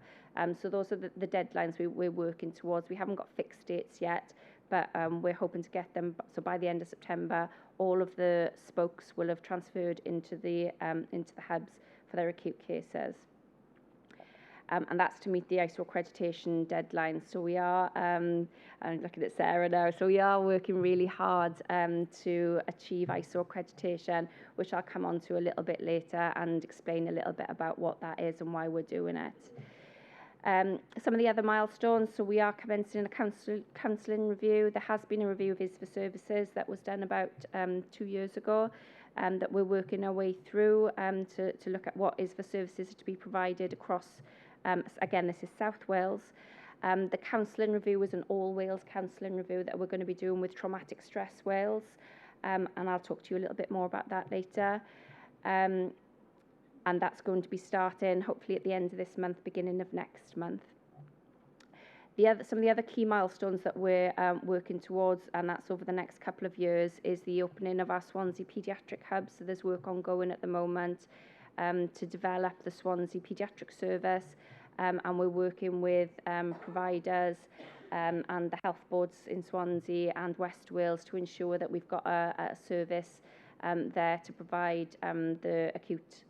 So those are the deadlines we're working towards. We haven't got fixed dates yet, but we're hoping to get them. So by the end of September, all of the spokes will have transferred into the hubs for their acute cases. and that's to meet the ISO accreditation deadline. So we are, I'm looking at Sarah now, so we are working really hard to achieve ISO accreditation, which I'll come on to a little bit later and explain a little bit about what that is and why we're doing it. Some of the other milestones, so we are commencing a counselling review. There has been a review of IS for services that was done about 2 years ago, that we're working our way through to look at what IS for services to be provided across, again, this is South Wales. The counselling review is an all Wales counselling review that we're going to be doing with Traumatic Stress Wales, and I'll talk to you a little bit more about that later. And that's going to be starting hopefully at the end of this month, beginning of next month. Some of the other key milestones that we're working towards, and that's over the next couple of years, is the opening of our Swansea Paediatric Hub. So there's work ongoing at the moment to develop the Swansea Paediatric Service, and we're working with providers and the health boards in Swansea and West Wales to ensure that we've got a service there to provide the acute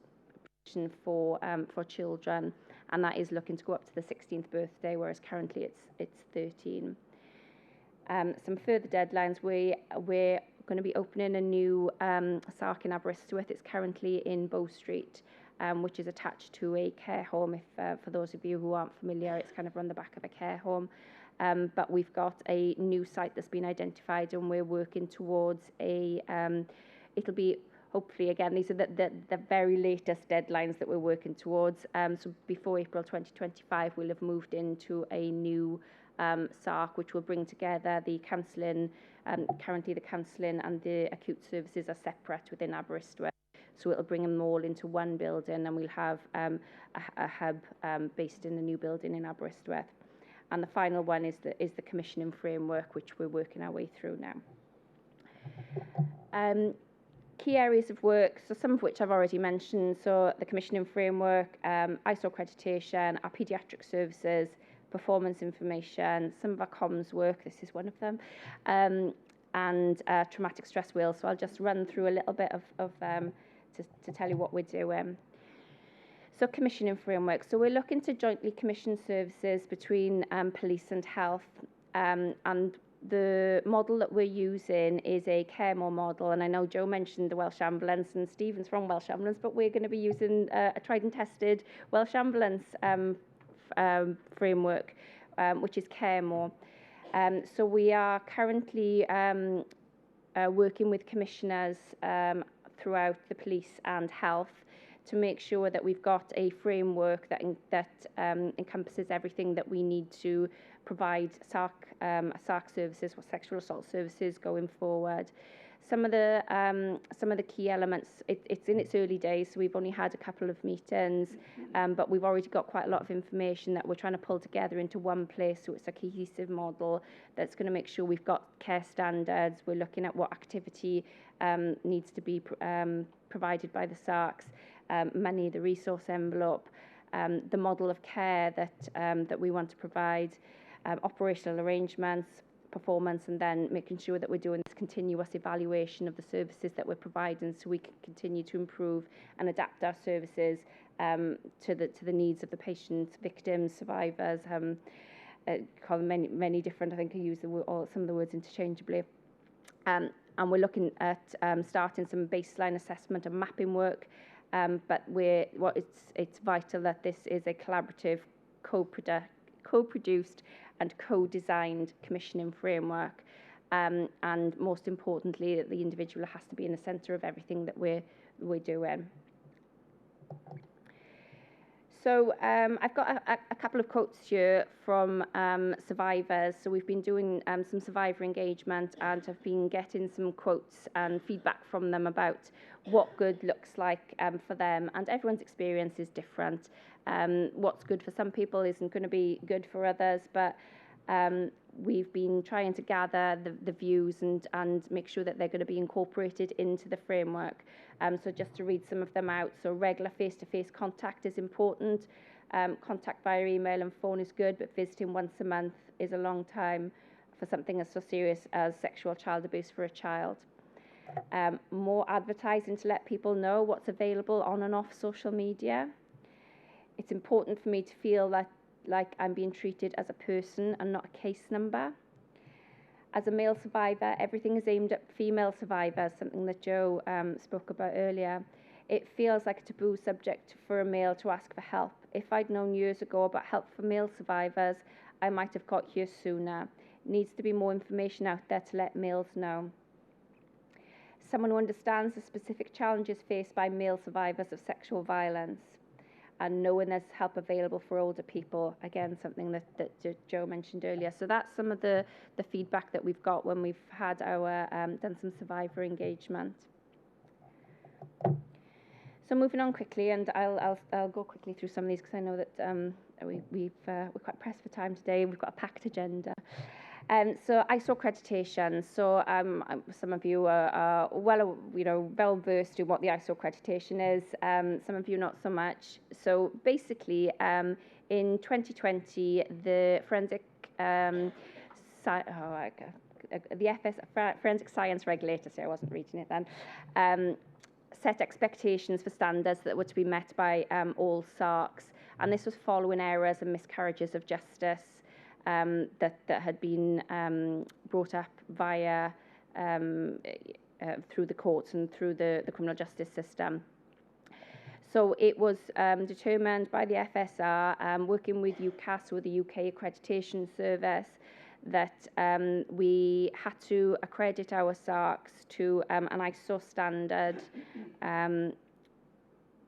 for children, and that is looking to go up to the 16th birthday, whereas currently it's 13. Some further deadlines, we're going to be opening a new SARC in Aberystwyth. It's currently in Bow Street, which is attached to a care home. If for those of you who aren't familiar, it's kind of on the back of a care home. But we've got a new site that's been identified, and we're working towards it'll be, hopefully, again, these are the very latest deadlines that we're working towards. So before April 2025, we'll have moved into a new SARC, which will bring together the counselling. Currently, the counselling and the acute services are separate within Aberystwyth. So it'll bring them all into one building, and we'll have a hub based in the new building in Aberystwyth. And the final one is the commissioning framework, which we're working our way through now. Key areas of work, so some of which I've already mentioned, so the commissioning framework, ISO accreditation, our paediatric services, performance information, some of our comms work, this is one of them, and Traumatic Stress Wales. So I'll just run through a little bit of to tell you what we're doing. So commissioning framework, so we're looking to jointly commission services between police and health, and the model that we're using is a CareMore model, and I know Joe mentioned the Welsh Ambulance, and Stephen's from Welsh Ambulance, but we're going to be using a tried and tested Welsh Ambulance framework, which is CareMore. So we are currently working with commissioners throughout the police and health to make sure that we've got a framework that encompasses everything that we need to provide SARC services or sexual assault services going forward. Some of the key elements, it's in its early days, so we've only had a couple of meetings, but we've already got quite a lot of information that we're trying to pull together into one place, so it's a cohesive model that's going to make sure we've got care standards. We're looking at what activity needs to be provided by the SARCs, money, the resource envelope, the model of care that we want to provide, operational arrangements, performance, and then making sure that we're doing this continuous evaluation of the services that we're providing so we can continue to improve and adapt our services to the needs of the patients, victims, survivors, call them many different, I think I use some of the words interchangeably. And we're looking at starting some baseline assessment and mapping work, but it's vital that this is a collaborative, co-produced and co-designed commissioning framework, and most importantly, that the individual has to be in the centre of everything that we're doing. So I've got a couple of quotes here from survivors. So we've been doing some survivor engagement, and have been getting some quotes and feedback from them about what good looks like for them, and everyone's experience is different. What's good for some people isn't going to be good for others, but we've been trying to gather the views and make sure that they're going to be incorporated into the framework. So just to read some of them out. So regular face-to-face contact is important. Contact via email and phone is good, but visiting once a month is a long time for something as so serious as sexual child abuse for a child. More advertising to let people know what's available on and off social media. It's important for me to feel that like I'm being treated as a person and not a case number. As a male survivor, everything is aimed at female survivors, something that Joe spoke about earlier. It feels like a taboo subject for a male to ask for help. If I'd known years ago about help for male survivors, I might have got here sooner. Needs to be more information out there to let males know. Someone who understands the specific challenges faced by male survivors of sexual violence, and knowing there's help available for older people. Again, something that Joe mentioned earlier. So that's some of the feedback that we've got when we've had our done some survivor engagement. So moving on quickly, and I'll go quickly through some of these because I know that we're quite pressed for time today. We've got a packed agenda. So ISO accreditation. So some of you are well versed in what the ISO accreditation is. Some of you not so much. So basically, in 2020, the forensic forensic science regulator. So I wasn't reading it then. Set expectations for standards that were to be met by all SARCs, and this was following errors and miscarriages of justice that had been brought up via through the courts and through the criminal justice system. So it was determined by the FSR, working with UCAS, or the UK Accreditation Service, that we had to accredit our SARCs to an ISO standard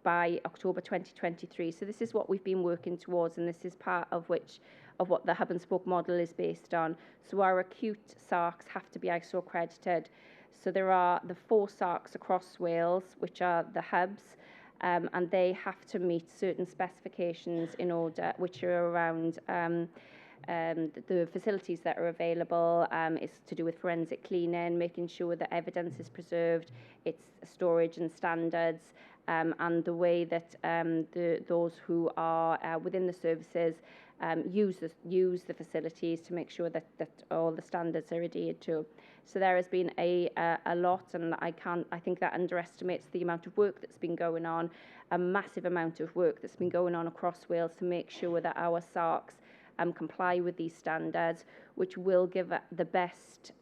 by October 2023. So this is what we've been working towards, and this is part of what the hub and spoke model is based on. So our acute SARCs have to be ISO accredited. So there are the 4 SARCs across Wales, which are the hubs, and they have to meet certain specifications in order, which are around the facilities that are available. It's to do with forensic cleaning, making sure that evidence is preserved, its storage and standards, and the way that those who are within the services use the facilities to make sure that all the standards are adhered to. So there has been a lot, and I think that underestimates the amount of work that's been going on, a massive amount of work that's been going on across Wales to make sure that our SARCs comply with these standards, which will give the best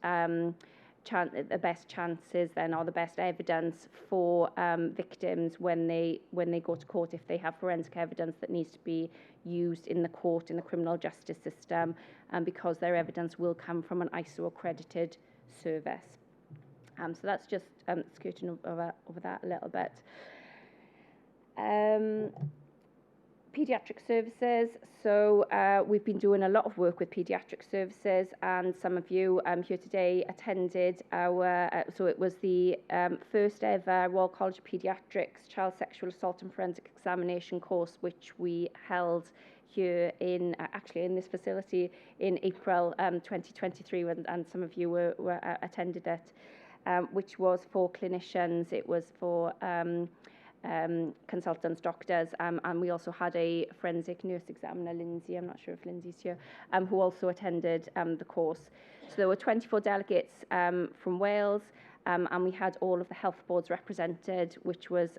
chances then, or the best evidence for victims when they go to court, if they have forensic evidence that needs to be used in the court, in the criminal justice system, because their evidence will come from an ISO accredited service. So that's just skirting over that a little bit. Paediatric services. So we've been doing a lot of work with paediatric services, and some of you here today attended our, so it was the first ever Royal College of Paediatrics Child Sexual Assault and Forensic Examination course, which we held here in, actually in this facility in April 2023, and some of you were attended it, which was for clinicians. It was for consultants, doctors, and we also had a forensic nurse examiner, Lindsay, I'm not sure if Lindsay's here, who also attended the course. So there were 24 delegates from Wales, and we had all of the health boards represented, which was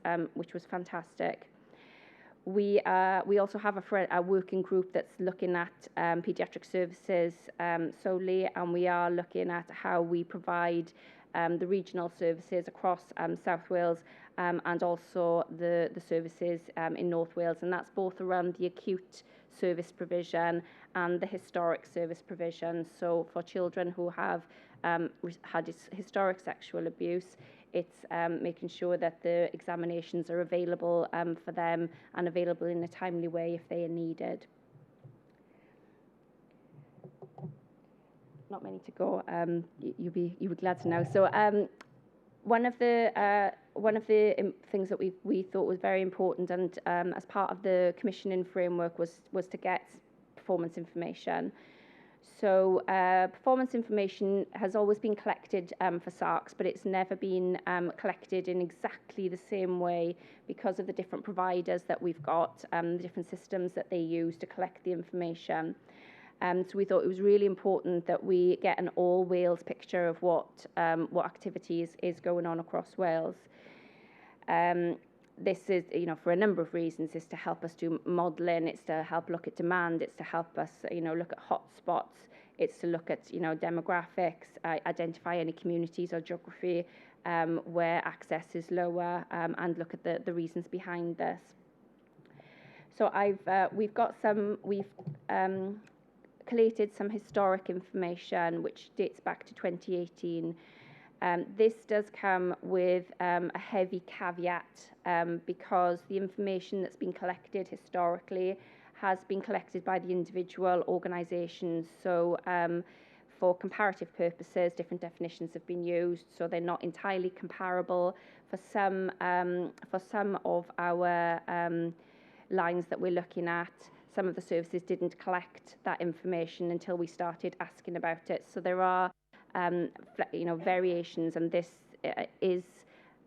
fantastic. We also have a working group that's looking at paediatric services solely, and we are looking at how we provide the regional services across South Wales, and also the services in North Wales, and that's both around the acute service provision and the historic service provision. So for children who have had historic sexual abuse, it's making sure that the examinations are available for them, and available in a timely way if they are needed. Not many to go. You'll be glad to know. So one of the things that we thought was very important, and as part of the commissioning framework, was to get performance information. So performance information has always been collected for SARCs, but it's never been collected in exactly the same way because of the different providers that we've got, the different systems that they use to collect the information. So we thought it was really important that we get an all Wales picture of what activity is going on across Wales. this is, for a number of reasons, is to help us do modelling, it's to help look at demand, it's to help us, look at hotspots, it's to look at, demographics, identify any communities or geography where access is lower, and look at the reasons behind this. So we've collated some historic information which dates back to 2018. This does come with a heavy caveat because the information that's been collected historically has been collected by the individual organisations. So for comparative purposes, different definitions have been used, so they're not entirely comparable. For some of our lines that we're looking at, some of the services didn't collect that information until we started asking about it. So there are variations, and this is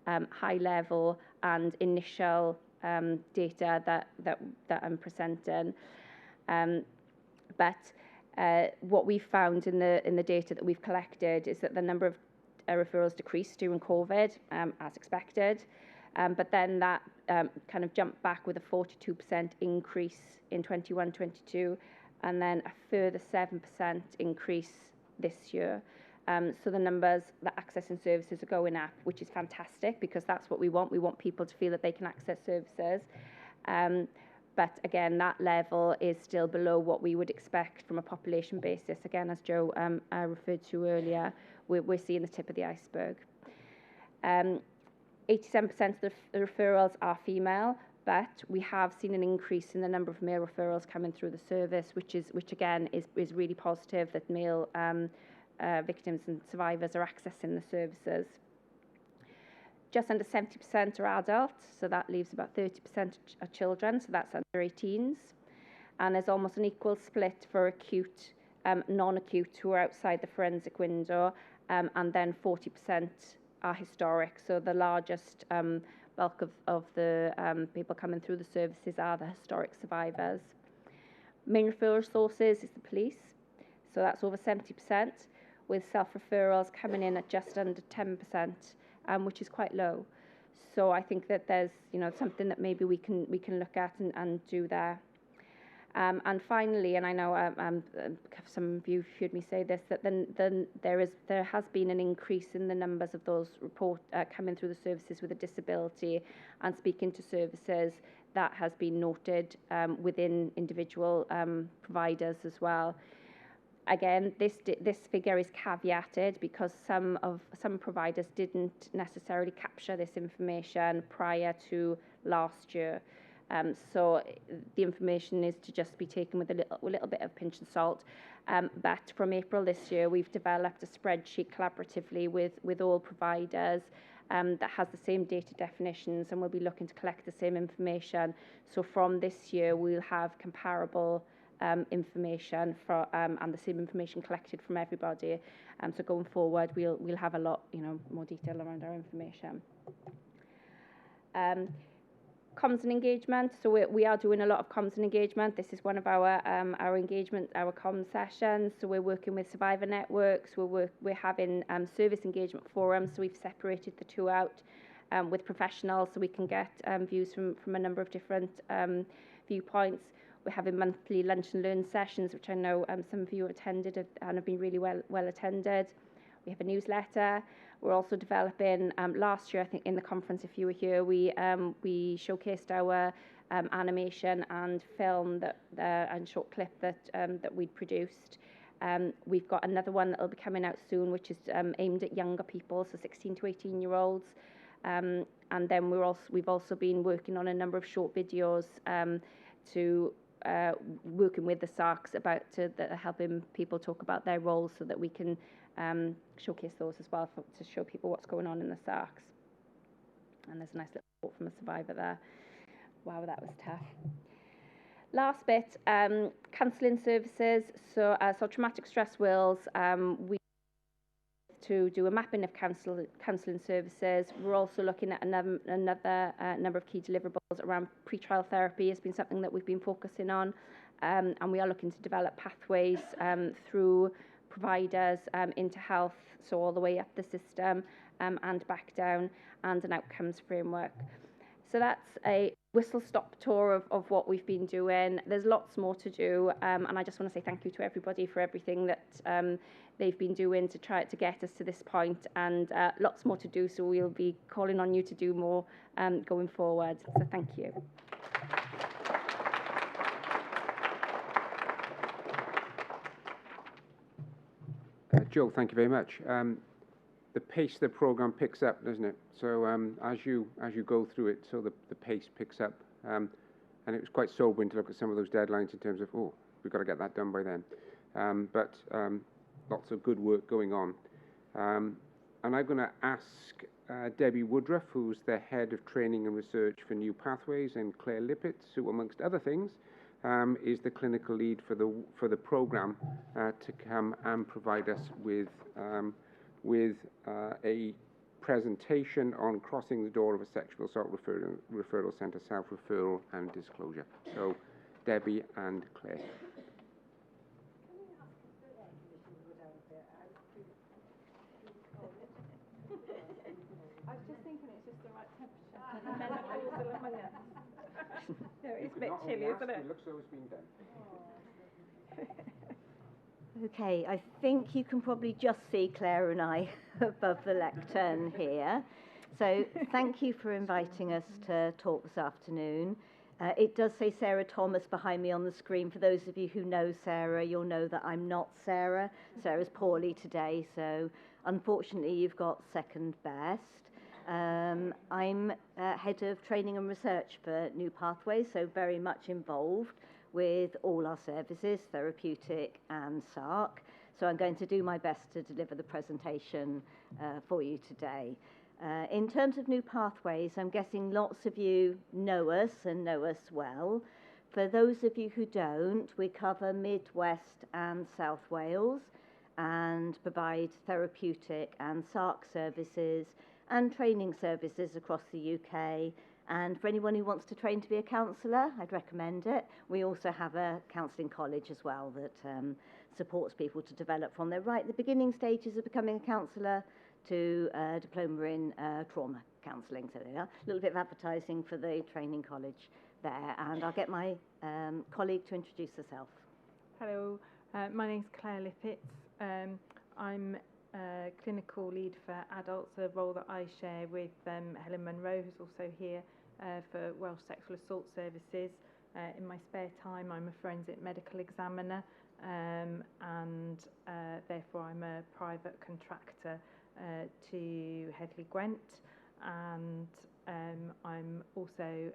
high level and initial data that I'm presenting. But what we found in the data that we've collected is that the number of referrals decreased during COVID, as expected. But then that kind of jumped back with a 42% increase in 21-22, and then a further 7% increase this year. So the numbers that accessing services are going up, which is fantastic because that's what we want. We want people to feel that they can access services. But again, that level is still below what we would expect from a population basis. Again, as Joe referred to earlier, we're seeing the tip of the iceberg. 87% of the referrals are female, but we have seen an increase in the number of male referrals coming through the service, which again is really positive that male victims and survivors are accessing the services. Just under 70% are adults, so that leaves about 30% are children, so that's under 18s. And there's almost an equal split for acute, non-acute, who are outside the forensic window, and then 40% are historic. So the largest bulk of the people coming through the services are the historic survivors. Main referral sources is the police, so that's over 70%, with self-referrals coming in at just under 10%, which is quite low. So I think that there's something that maybe we can look at and do there. And finally, and I know some of you heard me say this, that then there has been an increase in the numbers of those coming through the services with a disability, and speaking to services, that has been noted within individual providers as well. Again, this figure is caveated because some providers didn't necessarily capture this information prior to last year. So the information is to just be taken with a little bit of pinch of salt. But from April this year, we've developed a spreadsheet collaboratively with all providers that has the same data definitions, and we'll be looking to collect the same information. So from this year, we'll have comparable information and the same information collected from everybody. So going forward, we'll have a lot more detail around our information. Comms and engagement. So we are doing a lot of comms and engagement. This is one of our comms sessions. So we're working with survivor networks. We're having service engagement forums. So we've separated the two out with professionals, so we can get views from a number of different viewpoints. We're having monthly lunch and learn sessions, which I know some of you attended and have been really well attended. We have a newsletter. We're also developing, last year, I think in the conference, if you were here, we showcased our animation and film and short clip that we'd produced. We've got another one that will be coming out soon, which is aimed at younger people, so 16 to 18-year-olds. And then we've also been working on a number of short videos to working with the SARCs about helping people talk about their roles, so that we can showcase those as well to show people what's going on in the SARCs. And there's a nice little quote from a survivor there. Wow, that was tough. Last bit, counselling services. So traumatic stress wills, we to do a mapping of counselling services. We're also looking at another number of key deliverables around pretrial therapy. Has been something that we've been focusing on, and we are looking to develop pathways through providers into health, so all the way up the system and back down, and an outcomes framework. So that's a whistle-stop tour of what we've been doing. There's lots more to do, and I just want to say thank you to everybody for everything that they've been doing to try to get us to this point, and lots more to do, so we'll be calling on you to do more going forward. So thank you. Joe, thank you very much. The pace of the programme picks up, doesn't it? So as you go through it, so the pace picks up. And it was quite sobering to look at some of those deadlines in terms of, oh, we've got to get that done by then. But lots of good work going on. And I'm going to ask Debbie Woodruff, who's the Head of Training and Research for New Pathways, and Claire Lippitz, who, amongst other things, is the clinical lead for the programme, to come and provide us with a presentation on crossing the door of a sexual assault referral centre, self-referral and disclosure. So, Debbie and Claire. I was just thinking it's just the right temperature. And then it cools a little bit. No, it's a bit chilly, isn't it? It looks so it's been done. Okay, I think you can probably just see Claire and I above the lectern here. So thank you for inviting us to talk this afternoon. It does say Sarah Thomas behind me on the screen. For those of you who know Sarah, you'll know that I'm not Sarah. Sarah's poorly today, so unfortunately you've got second best. I'm Head of Training and Research for New Pathways, so very much involved with all our services, therapeutic and SARC. So I'm going to do my best to deliver the presentation for you today. In terms of New Pathways, I'm guessing lots of you know us and know us well. For those of you who don't, we cover Mid West and South Wales and provide therapeutic and SARC services and training services across the UK. And for anyone who wants to train to be a counsellor, I'd recommend it. We also have a counselling college as well that supports people to develop from their right at the beginning stages of becoming a counsellor to a diploma in trauma counselling. So there are a little bit of advertising for the training college there. And I'll get my colleague to introduce herself. Hello, my name's Claire Lippitz. I'm clinical lead for adults, a role that I share with Helen Munro, who's also here for Welsh Sexual Assault Services. In my spare time, I'm a forensic medical examiner, and therefore I'm a private contractor to Headley Gwent, and I'm also,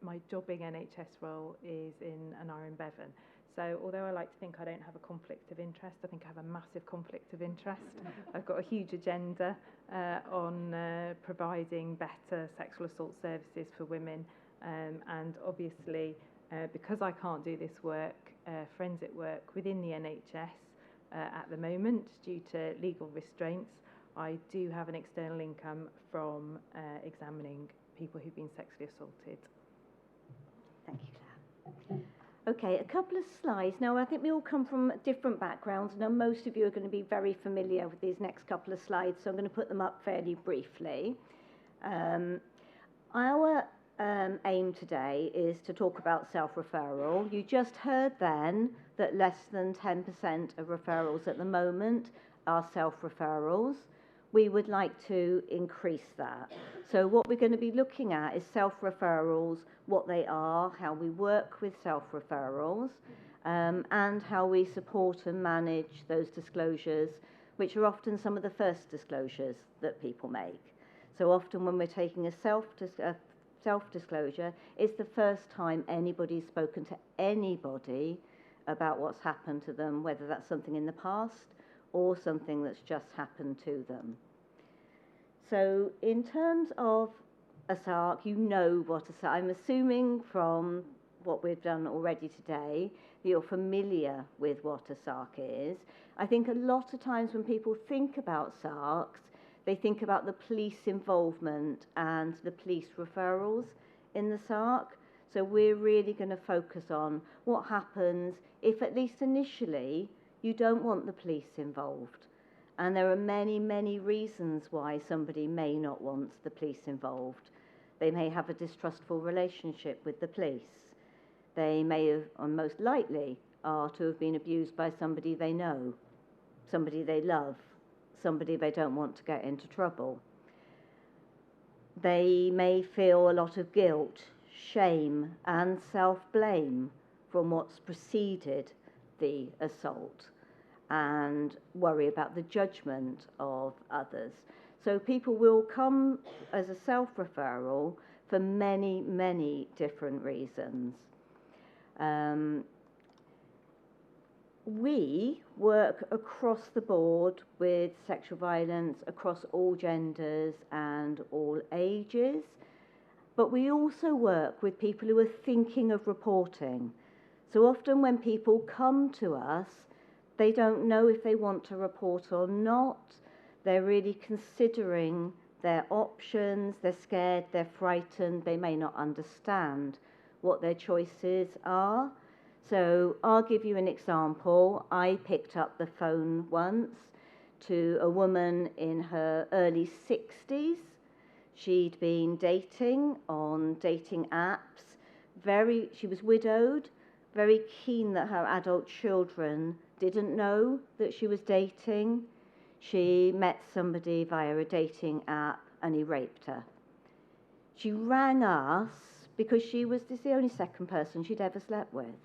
my jobbing NHS role is in an Iron Bevan. So although I like to think I don't have a conflict of interest, I think I have a massive conflict of interest. I've got a huge agenda on providing better sexual assault services for women. And obviously, because I can't do this work, forensic work within the NHS at the moment due to legal restraints, I do have an external income from examining people who've been sexually assaulted. Thank you, Claire. Okay, a couple of slides. Now, I think we all come from different backgrounds. Now, most of you are going to be very familiar with these next couple of slides, so I'm going to put them up fairly briefly. Our aim today is to talk about self-referral. You just heard then that less than 10% of referrals at the moment are self-referrals. We would like to increase that. So what we're going to be looking at is self-referrals, what they are, how we work with self-referrals, and how we support and manage those disclosures, which are often some of the first disclosures that people make. So often when we're taking a self-disclosure, it's the first time anybody's spoken to anybody about what's happened to them, whether that's something in the past or something that's just happened to them. So in terms of a SARC, you know what a SARC, I'm assuming from what we've done already today, that you're familiar with what a SARC is. I think a lot of times when people think about SARCs, they think about the police involvement and the police referrals in the SARC. So we're really going to focus on what happens if, at least initially, you don't want the police involved. And there are many, many reasons why somebody may not want the police involved. They may have a distrustful relationship with the police. They may have, or most likely, are to have been abused by somebody they know, somebody they love, somebody they don't want to get into trouble. They may feel a lot of guilt, shame, and self-blame from what's preceded the assault, and worry about the judgment of others. So people will come as a self-referral for many, many different reasons. We work across the board with sexual violence across all genders and all ages, but we also work with people who are thinking of reporting. So often when people come to us, they don't know if they want to report or not. They're really considering their options, they're scared, they're frightened, they may not understand what their choices are. So I'll give you an example. I picked up the phone once to a woman in her early 60s. She'd been dating on dating apps. She was widowed, very keen that her adult children didn't know that she was dating. She met somebody via a dating app and he raped her. She rang us because she was the only second person she'd ever slept with.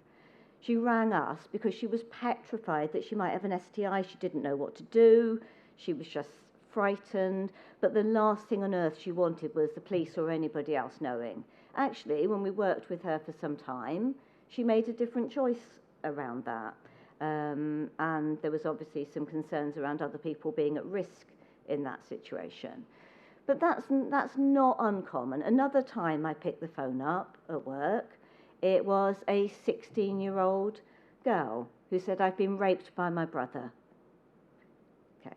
She rang us because she was petrified that she might have an STI. She didn't know what to do. She was just frightened. But the last thing on earth she wanted was the police or anybody else knowing. Actually, when we worked with her for some time, she made a different choice around that. And there was obviously some concerns around other people being at risk in that situation. But that's not uncommon. Another time I picked the phone up at work, it was a 16-year-old girl who said, "I've been raped by my brother." Okay,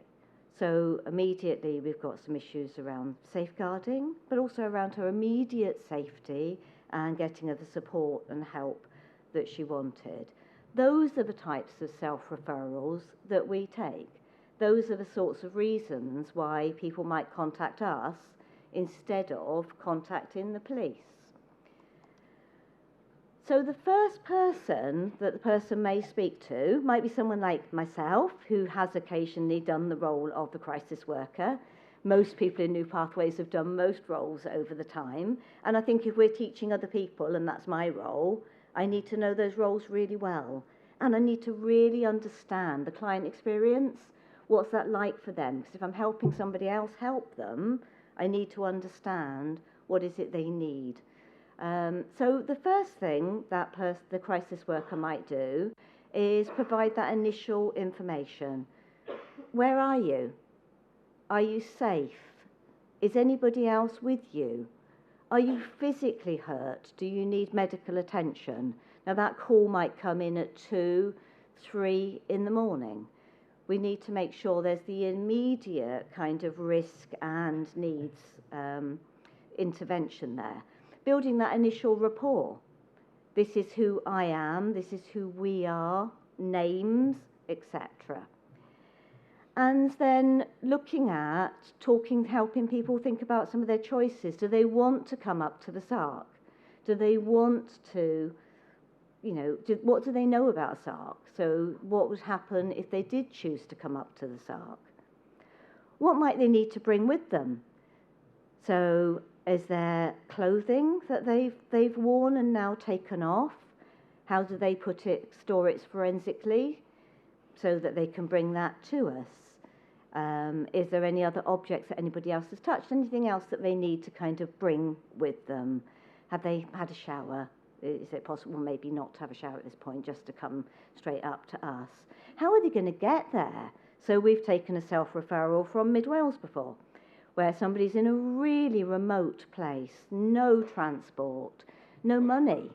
so immediately we've got some issues around safeguarding, but also around her immediate safety and getting her the support and help that she wanted. Those are the types of self-referrals that we take. Those are the sorts of reasons why people might contact us instead of contacting the police. So the first person that the person may speak to might be someone like myself, who has occasionally done the role of the crisis worker. Most people in New Pathways have done most roles over the time. And I think if we're teaching other people, and that's my role, I need to know those roles really well. And I need to really understand the client experience. What's that like for them? Because if I'm helping somebody else help them, I need to understand what is it they need. So the first thing that the crisis worker might do is provide that initial information. Where are you? Are you safe? Is anybody else with you? Are you physically hurt? Do you need medical attention? Now that call might come in at 2, 3 in the morning. We need to make sure there's the immediate kind of risk and needs intervention there. Building that initial rapport. This is who I am, this is who we are, names, etc. And then looking at, helping people think about some of their choices. Do they want to come up to the SARC? Do they want to, what do they know about SARC? So what would happen if they did choose to come up to the SARC? What might they need to bring with them? So is there clothing that they've worn and now taken off? How do they store it forensically so that they can bring that to us? Is there any other objects that anybody else has touched? Anything else that they need to kind of bring with them? Have they had a shower? Is it possible maybe not to have a shower at this point, just to come straight up to us? How are they going to get there? So we've taken a self-referral from Mid Wales before, where somebody's in a really remote place, no transport, no money.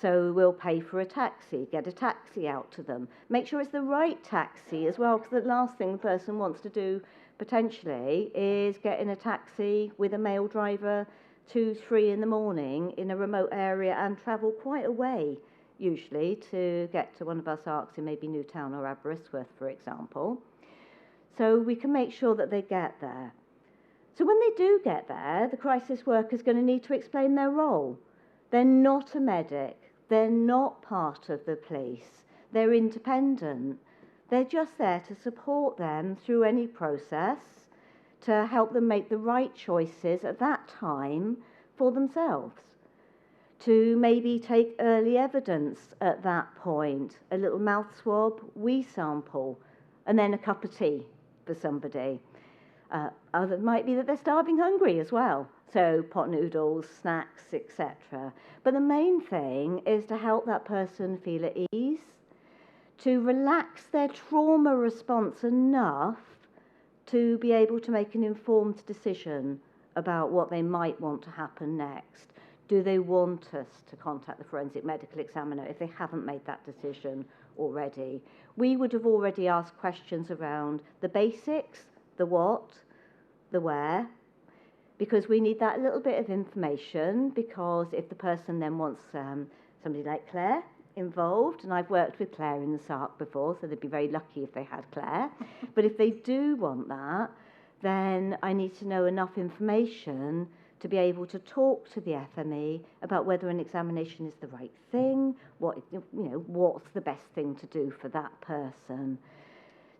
So we'll pay for a taxi, get a taxi out to them, make sure it's the right taxi as well, because the last thing the person wants to do potentially is get in a taxi with a male driver 2, 3 in the morning in a remote area and travel quite a way, usually, to get to one of our SARCs in maybe Newtown or Aberystwyth, for example. So we can make sure that they get there. So when they do get there, the crisis worker is going to need to explain their role. They're not a medic. They're not part of the police. They're independent. They're just there to support them through any process, to help them make the right choices at that time for themselves, to maybe take early evidence at that point, a little mouth swab, wee sample, and then a cup of tea for somebody. Other might be that they're starving hungry as well, so pot noodles, snacks, etc. But the main thing is to help that person feel at ease, to relax their trauma response enough to be able to make an informed decision about what they might want to happen next. Do they want us to contact the forensic medical examiner if they haven't made that decision already? We would have already asked questions around the basics, the what, the where, because we need that little bit of information, because if the person then wants somebody like Claire involved, and I've worked with Claire in the SARC before, so they'd be very lucky if they had Claire, but if they do want that, then I need to know enough information to be able to talk to the FME about whether an examination is the right thing, what's the best thing to do for that person.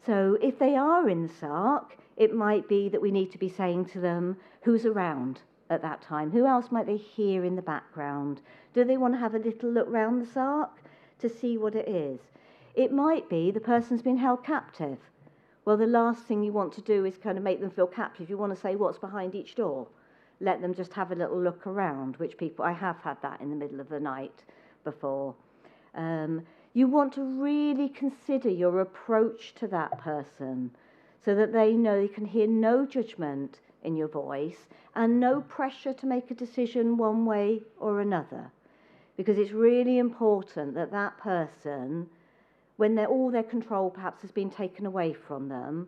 So if they are in the SARC, it might be that we need to be saying to them who's around at that time. Who else might they hear in the background? Do they want to have a little look round the SARC to see what it is? It might be the person's been held captive. Well, the last thing you want to do is kind of make them feel captive. You want to say what's behind each door. Let them just have a little look around, which I have had that in the middle of the night before. You want to really consider your approach to that person so that they know you can hear no judgment in your voice and no pressure to make a decision one way or another. Because it's really important that that person, when all their control perhaps has been taken away from them,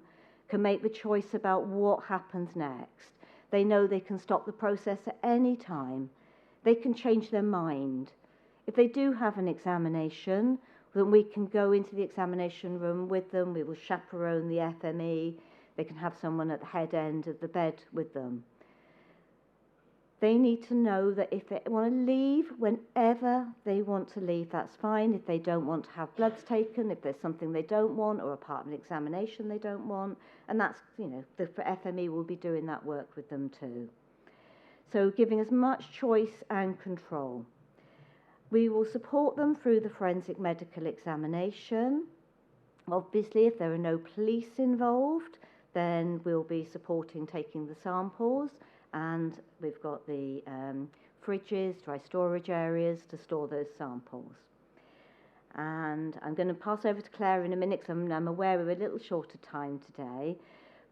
can make the choice about what happens next. They know they can stop the process at any time. They can change their mind. If they do have an examination, then we can go into the examination room with them. We will chaperone the FME. They can have someone at the head end of the bed with them. They need to know that if they want to leave, whenever they want to leave, that's fine. If they don't want to have bloods taken, if there's something they don't want, or a part of an examination they don't want, and that's, the FME will be doing that work with them too. So giving as much choice and control. We will support them through the forensic medical examination. Obviously, if there are no police involved, then we'll be supporting taking the samples, and we've got the fridges, dry storage areas to store those samples. And I'm going to pass over to Claire in a minute because I'm aware we're a little short of time today.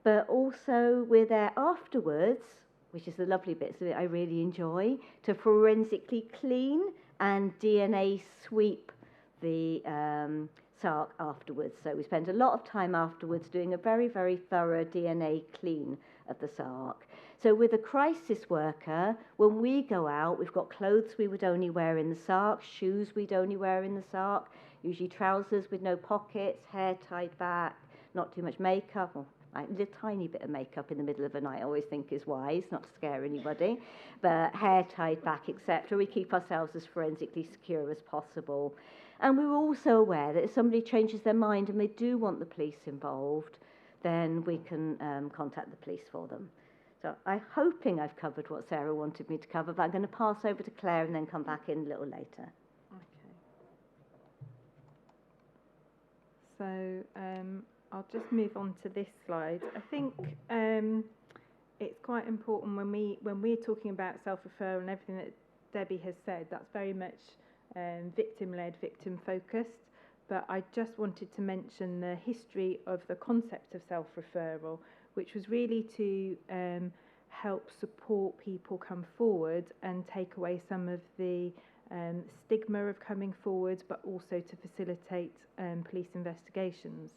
But also we're there afterwards, which is the lovely bits of it I really enjoy, to forensically clean and DNA sweep the SARC afterwards. So we spend a lot of time afterwards doing a very, very thorough DNA clean of the SARC. So with a crisis worker, when we go out, we've got clothes we would only wear in the SARC, shoes we'd only wear in the SARC, usually trousers with no pockets, hair tied back, not too much makeup, or a little tiny bit of makeup in the middle of the night I always think is wise, not to scare anybody, but hair tied back, etc. We keep ourselves as forensically secure as possible. And we're also aware that if somebody changes their mind and they do want the police involved, then we can contact the police for them. So I'm hoping I've covered what Sarah wanted me to cover, but I'm going to pass over to Claire and then come back in a little later. Okay. So I'll just move on to this slide. I think it's quite important when we're talking about self-referral and everything that Debbie has said, that's very much victim-led, victim-focused. But I just wanted to mention the history of the concept of self-referral, which was really to help support people come forward and take away some of the stigma of coming forward, but also to facilitate police investigations.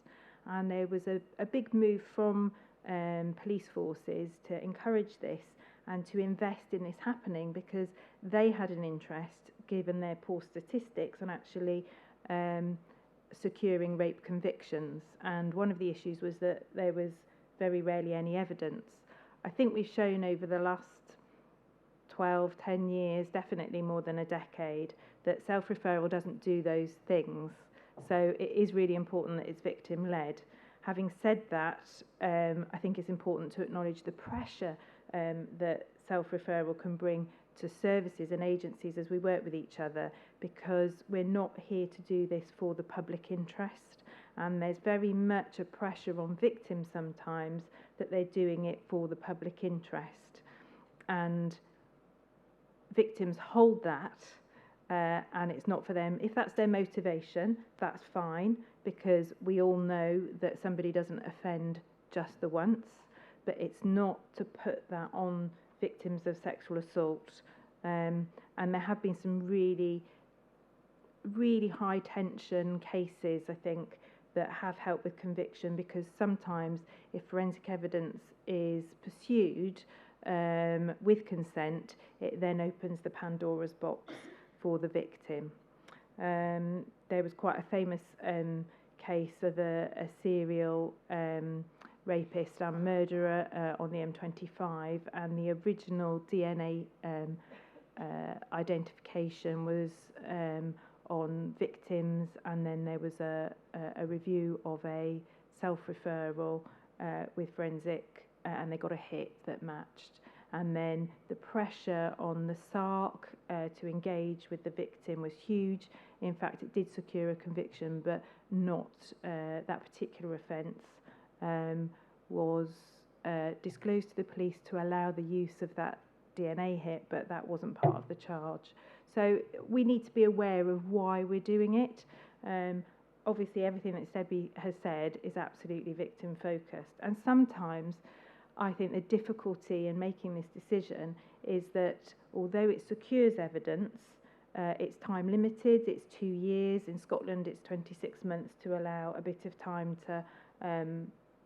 And there was a big move from police forces to encourage this and to invest in this happening, because they had an interest, given their poor statistics, on actually securing rape convictions. And one of the issues was that there was very rarely any evidence. I think we've shown over the last 10 years, definitely more than a decade, that self-referral doesn't do those things. So it is really important that it's victim-led. Having said that, I think it's important to acknowledge the pressure that self-referral can bring to services and agencies as we work with each other, because we're not here to do this for the public interest, and there's very much a pressure on victims sometimes that they're doing it for the public interest, and victims hold that, and it's not for them. If that's their motivation, that's fine, because we all know that somebody doesn't offend just the once, but it's not to put that on victims of sexual assault. And there have been some really, really high tension cases, I think, that have helped with conviction, because sometimes if forensic evidence is pursued with consent, it then opens the Pandora's box for the victim. There was quite a famous case of a serial rapist and murderer on the M25, and the original DNA identification was on victims, and then there was a review of a self-referral with forensic, and they got a hit that matched. And then the pressure on the SARC to engage with the victim was huge. In fact, it did secure a conviction, but not that particular offence was disclosed to the police to allow the use of that DNA hit, but that wasn't part of the charge. So we need to be aware of why we're doing it. Obviously, everything that Debbie has said is absolutely victim focused, and sometimes I think the difficulty in making this decision is that although it secures evidence, it's time limited, it's 2 years. In Scotland, it's 26 months to allow a bit of time to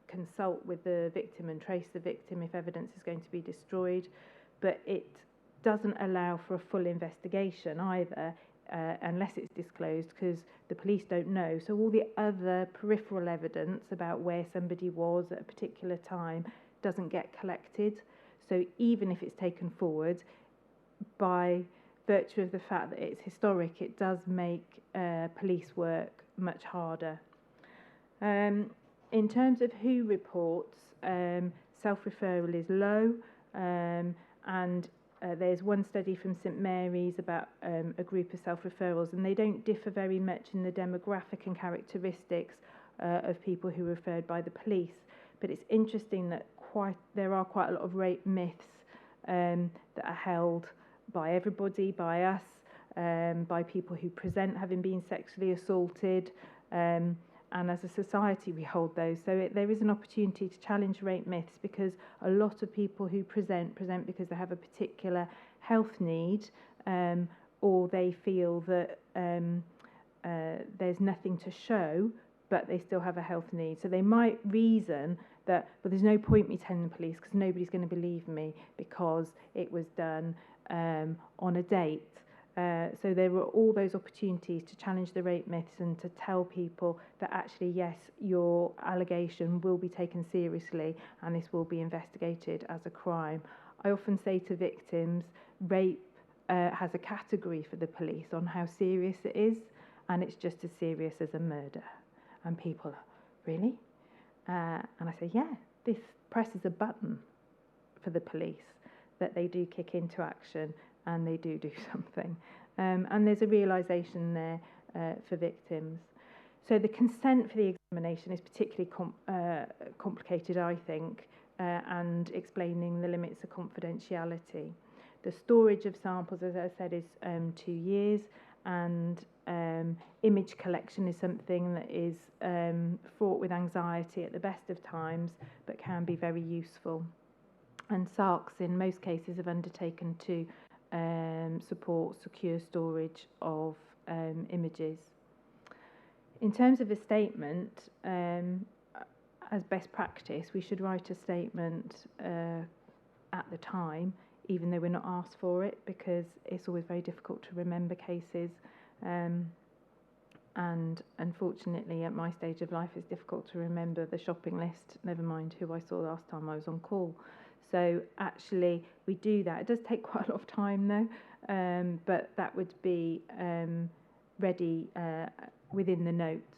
consult with the victim and trace the victim if evidence is going to be destroyed. But it doesn't allow for a full investigation either, unless it's disclosed, because the police don't know. So all the other peripheral evidence about where somebody was at a particular time doesn't get collected. So even if it's taken forward, by virtue of the fact that it's historic, it does make police work much harder. In terms of who reports, self-referral is low, and there's one study from St Mary's about a group of self-referrals, and they don't differ very much in the demographic and characteristics of people who are referred by the police. But it's interesting that there are quite a lot of rape myths that are held by everybody, by us, by people who present having been sexually assaulted, and as a society we hold those. So there is an opportunity to challenge rape myths, because a lot of people who present because they have a particular health need, or they feel that there's nothing to show, but they still have a health need. So they might reason that, well, there's no point me telling the police because nobody's going to believe me because it was done on a date. So there were all those opportunities to challenge the rape myths and to tell people that actually, yes, your allegation will be taken seriously and this will be investigated as a crime. I often say to victims, rape has a category for the police on how serious it is, and it's just as serious as a murder. And people are, really? And I say, yeah, this presses a button for the police that they do kick into action and they do something. And there's a realisation there for victims. So the consent for the examination is particularly complicated, I think, and explaining the limits of confidentiality. The storage of samples, as I said, is 2 years, and image collection is something that is fraught with anxiety at the best of times, but can be very useful. And SARCs, in most cases, have undertaken to support secure storage of images. In terms of a statement, as best practice, we should write a statement at the time, even though we're not asked for it, because it's always very difficult to remember cases. And unfortunately, at my stage of life, it's difficult to remember the shopping list, never mind who I saw last time I was on call. So actually we do that. It does take quite a lot of time though, but that would be ready within the notes.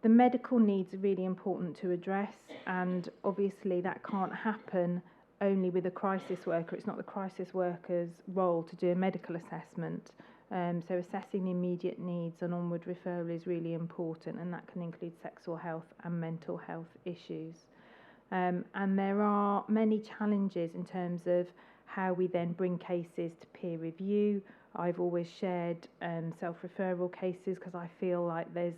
The medical needs are really important to address, and obviously that can't happen only with a crisis worker. It's not the crisis worker's role to do a medical assessment. So assessing the immediate needs and onward referral is really important, and that can include sexual health and mental health issues. And there are many challenges in terms of how we then bring cases to peer review. I've always shared self-referral cases because I feel like there's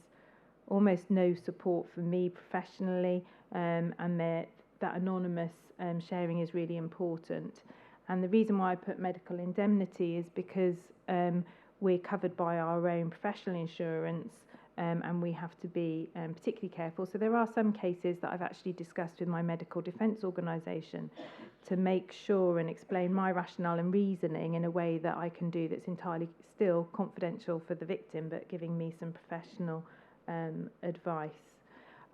almost no support for me professionally, and that anonymous sharing is really important. And the reason why I put medical indemnity is because we're covered by our own professional insurance, and we have to be particularly careful. So there are some cases that I've actually discussed with my medical defence organisation to make sure and explain my rationale and reasoning in a way that I can do that's entirely still confidential for the victim, but giving me some professional advice.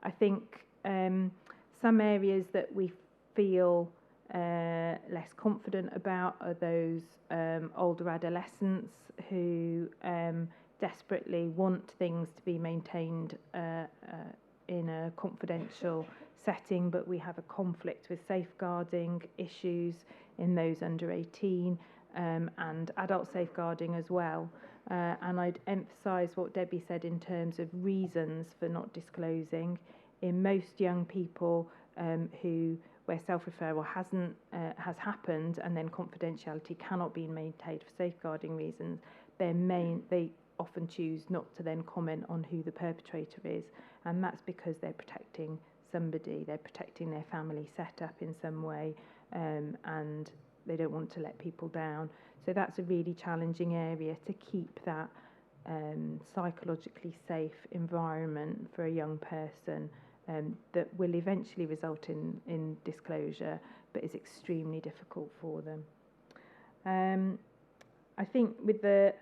I think some areas that we feel less confident about are those older adolescents who desperately want things to be maintained in a confidential setting, but we have a conflict with safeguarding issues in those under 18 and adult safeguarding as well. And I'd emphasise what Debbie said in terms of reasons for not disclosing. In most young people where self-referral has happened and then confidentiality cannot be maintained for safeguarding reasons, they often choose not to then comment on who the perpetrator is, and that's because they're protecting somebody, they're protecting their family setup in some way, and they don't want to let people down. So that's a really challenging area to keep that psychologically safe environment for a young person that will eventually result in disclosure, but is extremely difficult for them. I think with the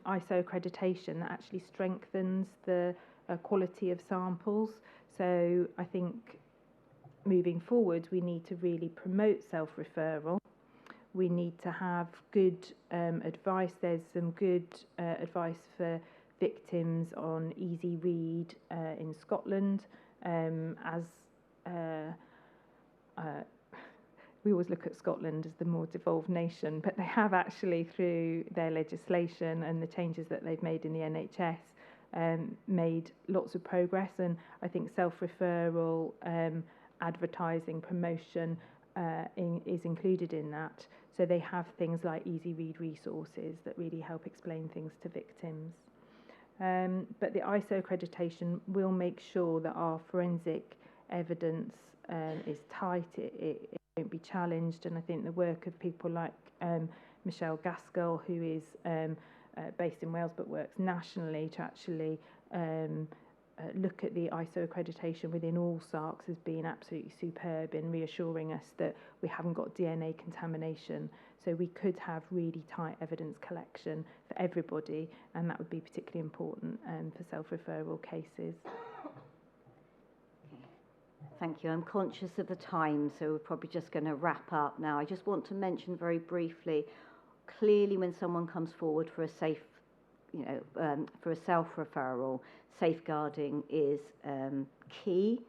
ISO accreditation, that actually strengthens the quality of samples. So I think moving forward, we need to really promote self-referral. We need to have good advice. There's some good advice for victims on easy read in Scotland. We always look at Scotland as the more devolved nation, but they have actually, through their legislation and the changes that they've made in the NHS, made lots of progress. And I think self-referral, advertising, promotion is included in that. So they have things like easy read resources that really help explain things to victims. But the ISO accreditation will make sure that our forensic evidence is tight, it won't be challenged, and I think the work of people like Michelle Gaskell, who is based in Wales but works nationally to actually look at the ISO accreditation within all SARCs has been absolutely superb in reassuring us that we haven't got DNA contamination, so we could have really tight evidence collection for everybody, and that would be particularly important for self-referral cases. Thank you. I'm conscious of the time, so we're probably just going to wrap up now. I just want to mention very briefly, clearly when someone comes forward for a for a self-referral, safeguarding is key,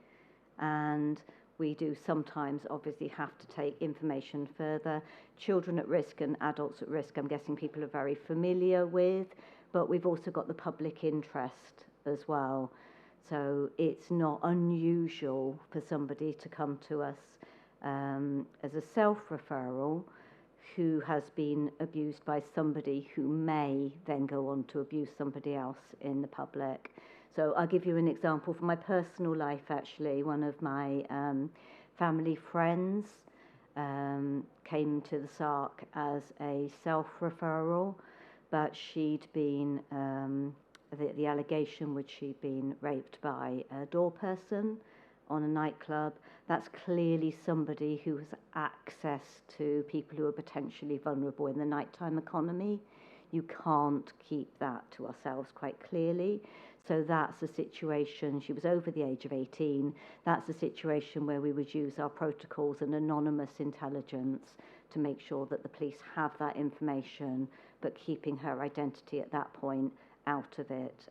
and we do sometimes obviously have to take information further. Children at risk and adults at risk, I'm guessing people are very familiar with, but we've also got the public interest as well. So it's not unusual for somebody to come to us as a self-referral who has been abused by somebody who may then go on to abuse somebody else in the public. So I'll give you an example from my personal life, actually. One of my family friends came to the SARC as a self-referral, but she'd been... The allegation was she'd been raped by a door person on a nightclub. That's clearly somebody who has access to people who are potentially vulnerable in the nighttime economy. you can't keep that to ourselves quite clearly. So that's a situation, she was over the age of 18, that's a situation where we would use our protocols and anonymous intelligence to make sure that the police have that information, but keeping her identity at that point out of it.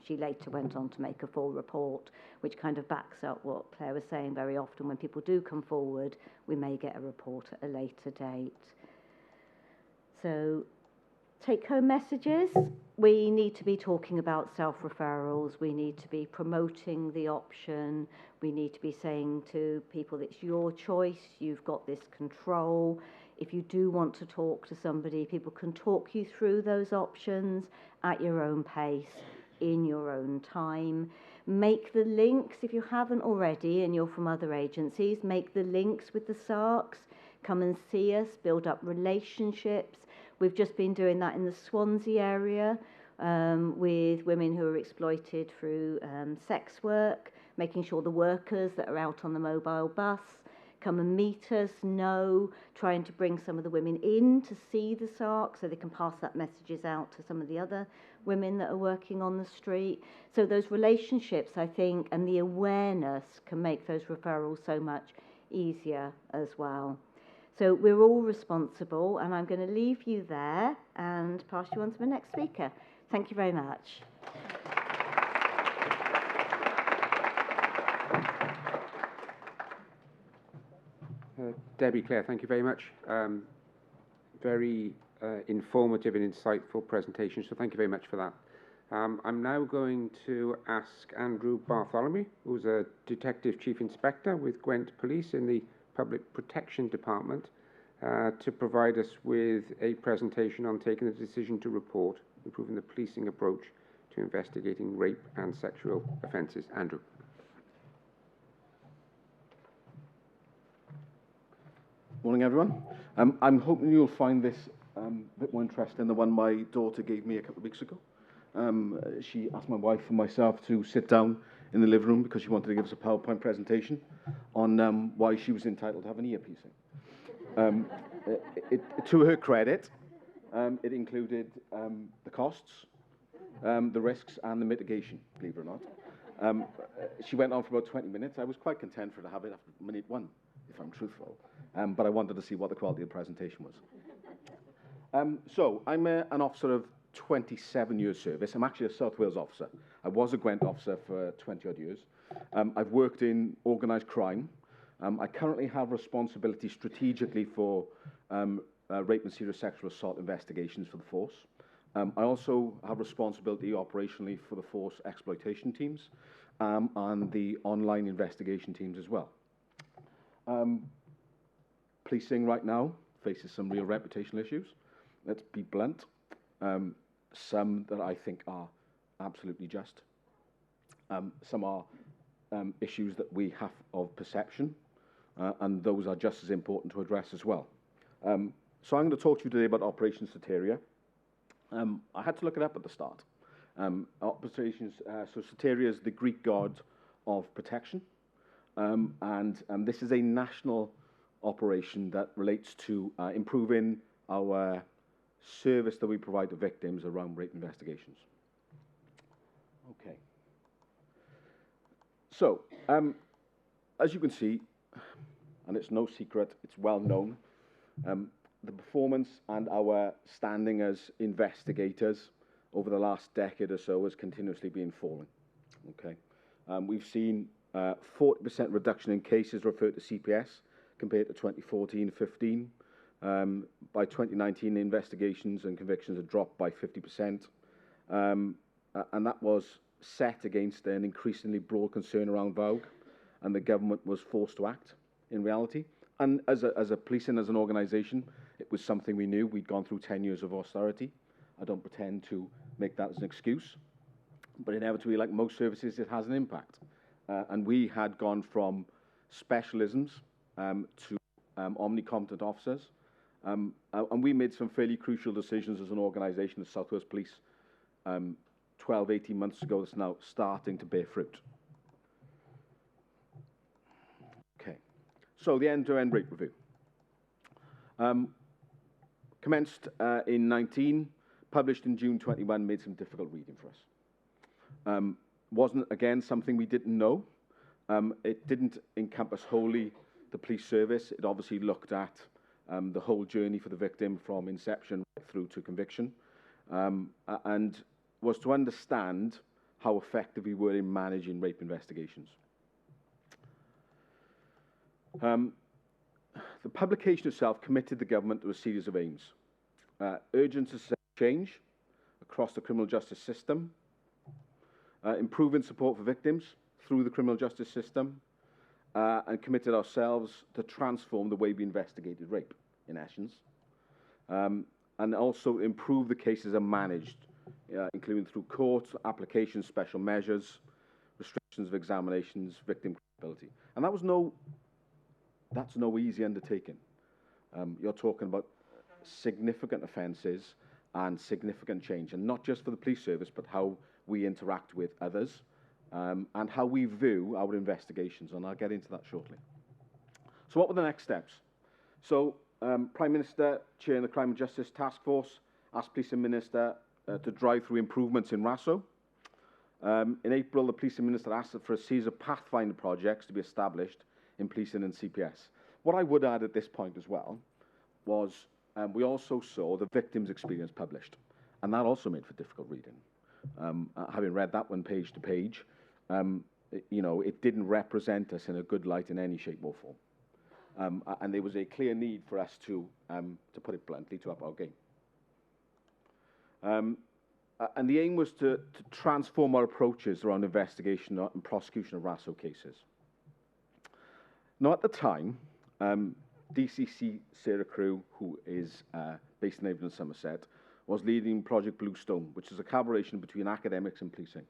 She later went on to make a full report, which kind of backs up what Claire was saying. Very often when people do come forward, we may get a report at a later date. So, take-home messages. We need to be talking about self-referrals. We need to be promoting the option. We need to be saying to people, it's your choice. You've got this control. If you do want to talk to somebody, people can talk you through those options at your own pace, in your own time. Make the links, if you haven't already and you're from other agencies, make the links with the SARCs. Come and see us, build up relationships. We've just been doing that in the Swansea area with women who are exploited through sex work, making sure the workers that are out on the mobile bus come and meet us, trying to bring some of the women in to see the SARC so they can pass that messages out to some of the other women that are working on the street. So those relationships, I think, and the awareness can make those referrals so much easier as well. So we're all responsible, and I'm going to leave you there and pass you on to the next speaker. Thank you very much. Debbie, Claire, thank you very much. Very informative and insightful presentation, so thank you very much for that. I'm now going to ask Andrew Bartholomew, who's a Detective Chief Inspector with Gwent Police in the Public Protection Department, to provide us with a presentation on taking the decision to report, improving the policing approach to investigating rape and sexual offences. Andrew. Morning, everyone. I'm hoping you'll find this a bit more interesting than the one my daughter gave me a couple of weeks ago. She asked my wife and myself to sit down in the living room because she wanted to give us a PowerPoint presentation on why she was entitled to have an ear piercing. To her credit, it included the costs, the risks, and the mitigation, believe it or not. She went on for about 20 minutes. I was quite content for her to have it after minute 1, if I'm truthful, but I wanted to see what the quality of the presentation was. So I'm an officer of 27 years service. I'm actually a South Wales officer. I was a Gwent officer for 20-odd years. I've worked in organised crime. I currently have responsibility strategically for rape and serious sexual assault investigations for the force. I also have responsibility operationally for the force exploitation teams and the online investigation teams as well. Policing right now faces some real reputational issues. Let's be blunt. Some that I think are absolutely just. Some are issues that we have of perception, and those are just as important to address as well. So I'm going to talk to you today about Operation Soteria. I had to look it up at the start. So Soteria is the Greek god of protection, and this is a national operation that relates to improving our service that we provide to victims around rape investigations. Okay. So, as you can see, and it's no secret, it's well known, the performance and our standing as investigators over the last decade or so has continuously been falling. Okay. We've seen 40% reduction in cases referred to CPS compared to 2014-15. By 2019, investigations and convictions had dropped by 50%, and that was set against an increasingly broad concern around VAUG, and the government was forced to act in reality. And as a policing, as an organisation, it was something we knew. We'd gone through 10 years of austerity. I don't pretend to make that as an excuse, but inevitably, like most services, it has an impact. And we had gone from specialisms to omnicompetent officers. And we made some fairly crucial decisions as an organisation, as South Wales Police, 12, 18 months ago, that's now starting to bear fruit. Okay, so the end-to-end rape review. Commenced in 19, published in June 21, made some difficult reading for us. Wasn't, again, something we didn't know. It didn't encompass wholly the police service. It obviously looked at the whole journey for the victim from inception through to conviction, and was to understand how effective we were in managing rape investigations. The publication itself committed the government to a series of aims. Urgent change across the criminal justice system, improving support for victims through the criminal justice system, and committed ourselves to transform the way we investigated rape, in essence, and also improve the cases are managed, including through court applications, special measures, restrictions of examinations, victim credibility. And that's no easy undertaking. You're talking about significant offences and significant change, and not just for the police service, but how we interact with others, and how we view our investigations, and I'll get into that shortly. So what were the next steps? So Prime Minister, chairing the Crime and Justice Task Force, asked Police and Minister to drive through improvements in RASO. In April, the Police and Minister asked for a series of pathfinder projects to be established in policing and CPS. What I would add at this point as well was we also saw the victim's experience published, and that also made for difficult reading. Having read that one page to page, you know, it didn't represent us in a good light in any shape or form. And there was a clear need for us to put it bluntly, to up our game. And the aim was to transform our approaches around investigation and prosecution of RASO cases. Now, at the time, DCC Sarah Crew, who is based in Avon, Somerset, was leading Project Bluestone, which is a collaboration between academics and policing,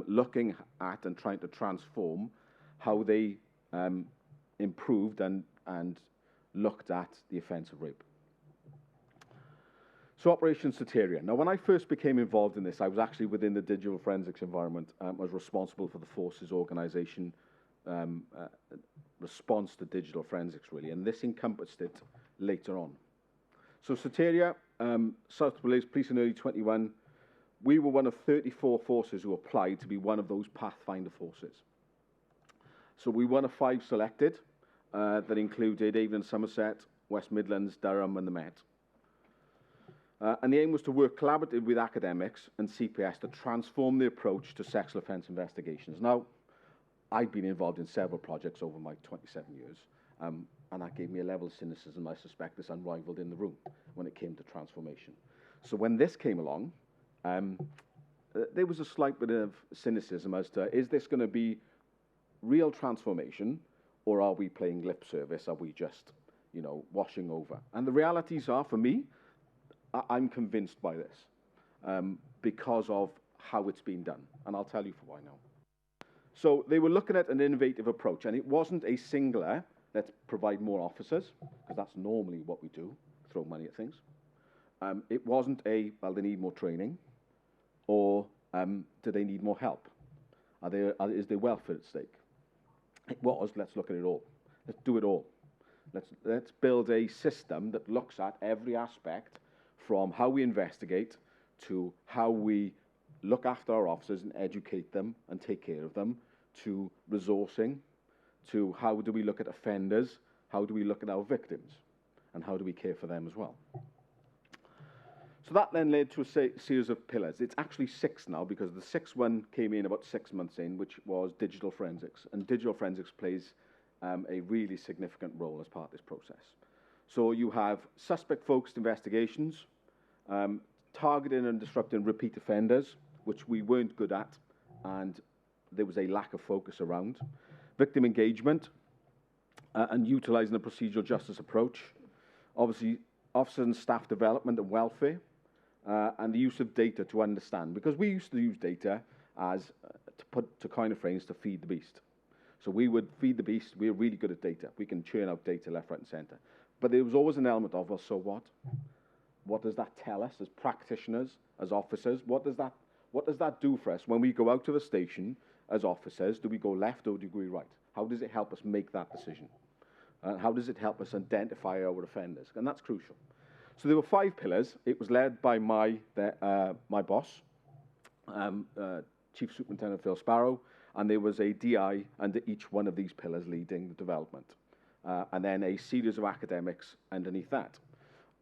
looking at and trying to transform how they improved and looked at the offence of rape. So Operation Soteria. Now, when I first became involved in this, I was actually within the digital forensics environment. I was responsible for the forces organisation, response to digital forensics, really, and this encompassed it later on. So Soteria, South Wales Police in early 21, we were one of 34 forces who applied to be one of those Pathfinder forces. So we were one of 5 selected that included Avon and Somerset, West Midlands, Durham and the Met. And the aim was to work collaboratively with academics and CPS to transform the approach to sexual offence investigations. Now, I've been involved in several projects over my 27 years, and that gave me a level of cynicism I suspect is unrivaled in the room when it came to transformation. So when this came along, there was a slight bit of cynicism as to, is this going to be real transformation, or are we playing lip service? Are we just, you know, washing over? And the realities are, for me, I'm convinced by this because of how it's been done, and I'll tell you for why now. So they were looking at an innovative approach, and it wasn't a singular, let's provide more officers, because that's normally what we do, throw money at things. It wasn't a, well, they need more training, or do they need more help? Is there welfare at stake? It was, let's look at it all. Let's do it all. Let's build a system that looks at every aspect, from how we investigate to how we look after our officers and educate them and take care of them, to resourcing, to how do we look at offenders, how do we look at our victims, and how do we care for them as well. So that then led to a series of pillars. It's actually 6 now, because the 6th one came in about 6 months in, which was digital forensics. And digital forensics plays a really significant role as part of this process. So you have suspect-focused investigations, targeting and disrupting repeat offenders, which we weren't good at, and there was a lack of focus around. Victim engagement, and utilising a procedural justice approach. Obviously, officer and staff development and welfare, and the use of data to understand. Because we used to use data as, to coin a phrase, to feed the beast. So we would feed the beast. We're really good at data. We can churn out data left, right, and centre. But there was always an element of, well, so what? What does that tell us as practitioners, as officers? What does that do for us when we go out to the station as officers? Do we go left or do we go right? How does it help us make that decision? How does it help us identify our offenders? And that's crucial. So there were 5 pillars. It was led by my boss, Chief Superintendent Phil Sparrow, and there was a DI under each one of these pillars leading the development, and then a series of academics underneath that.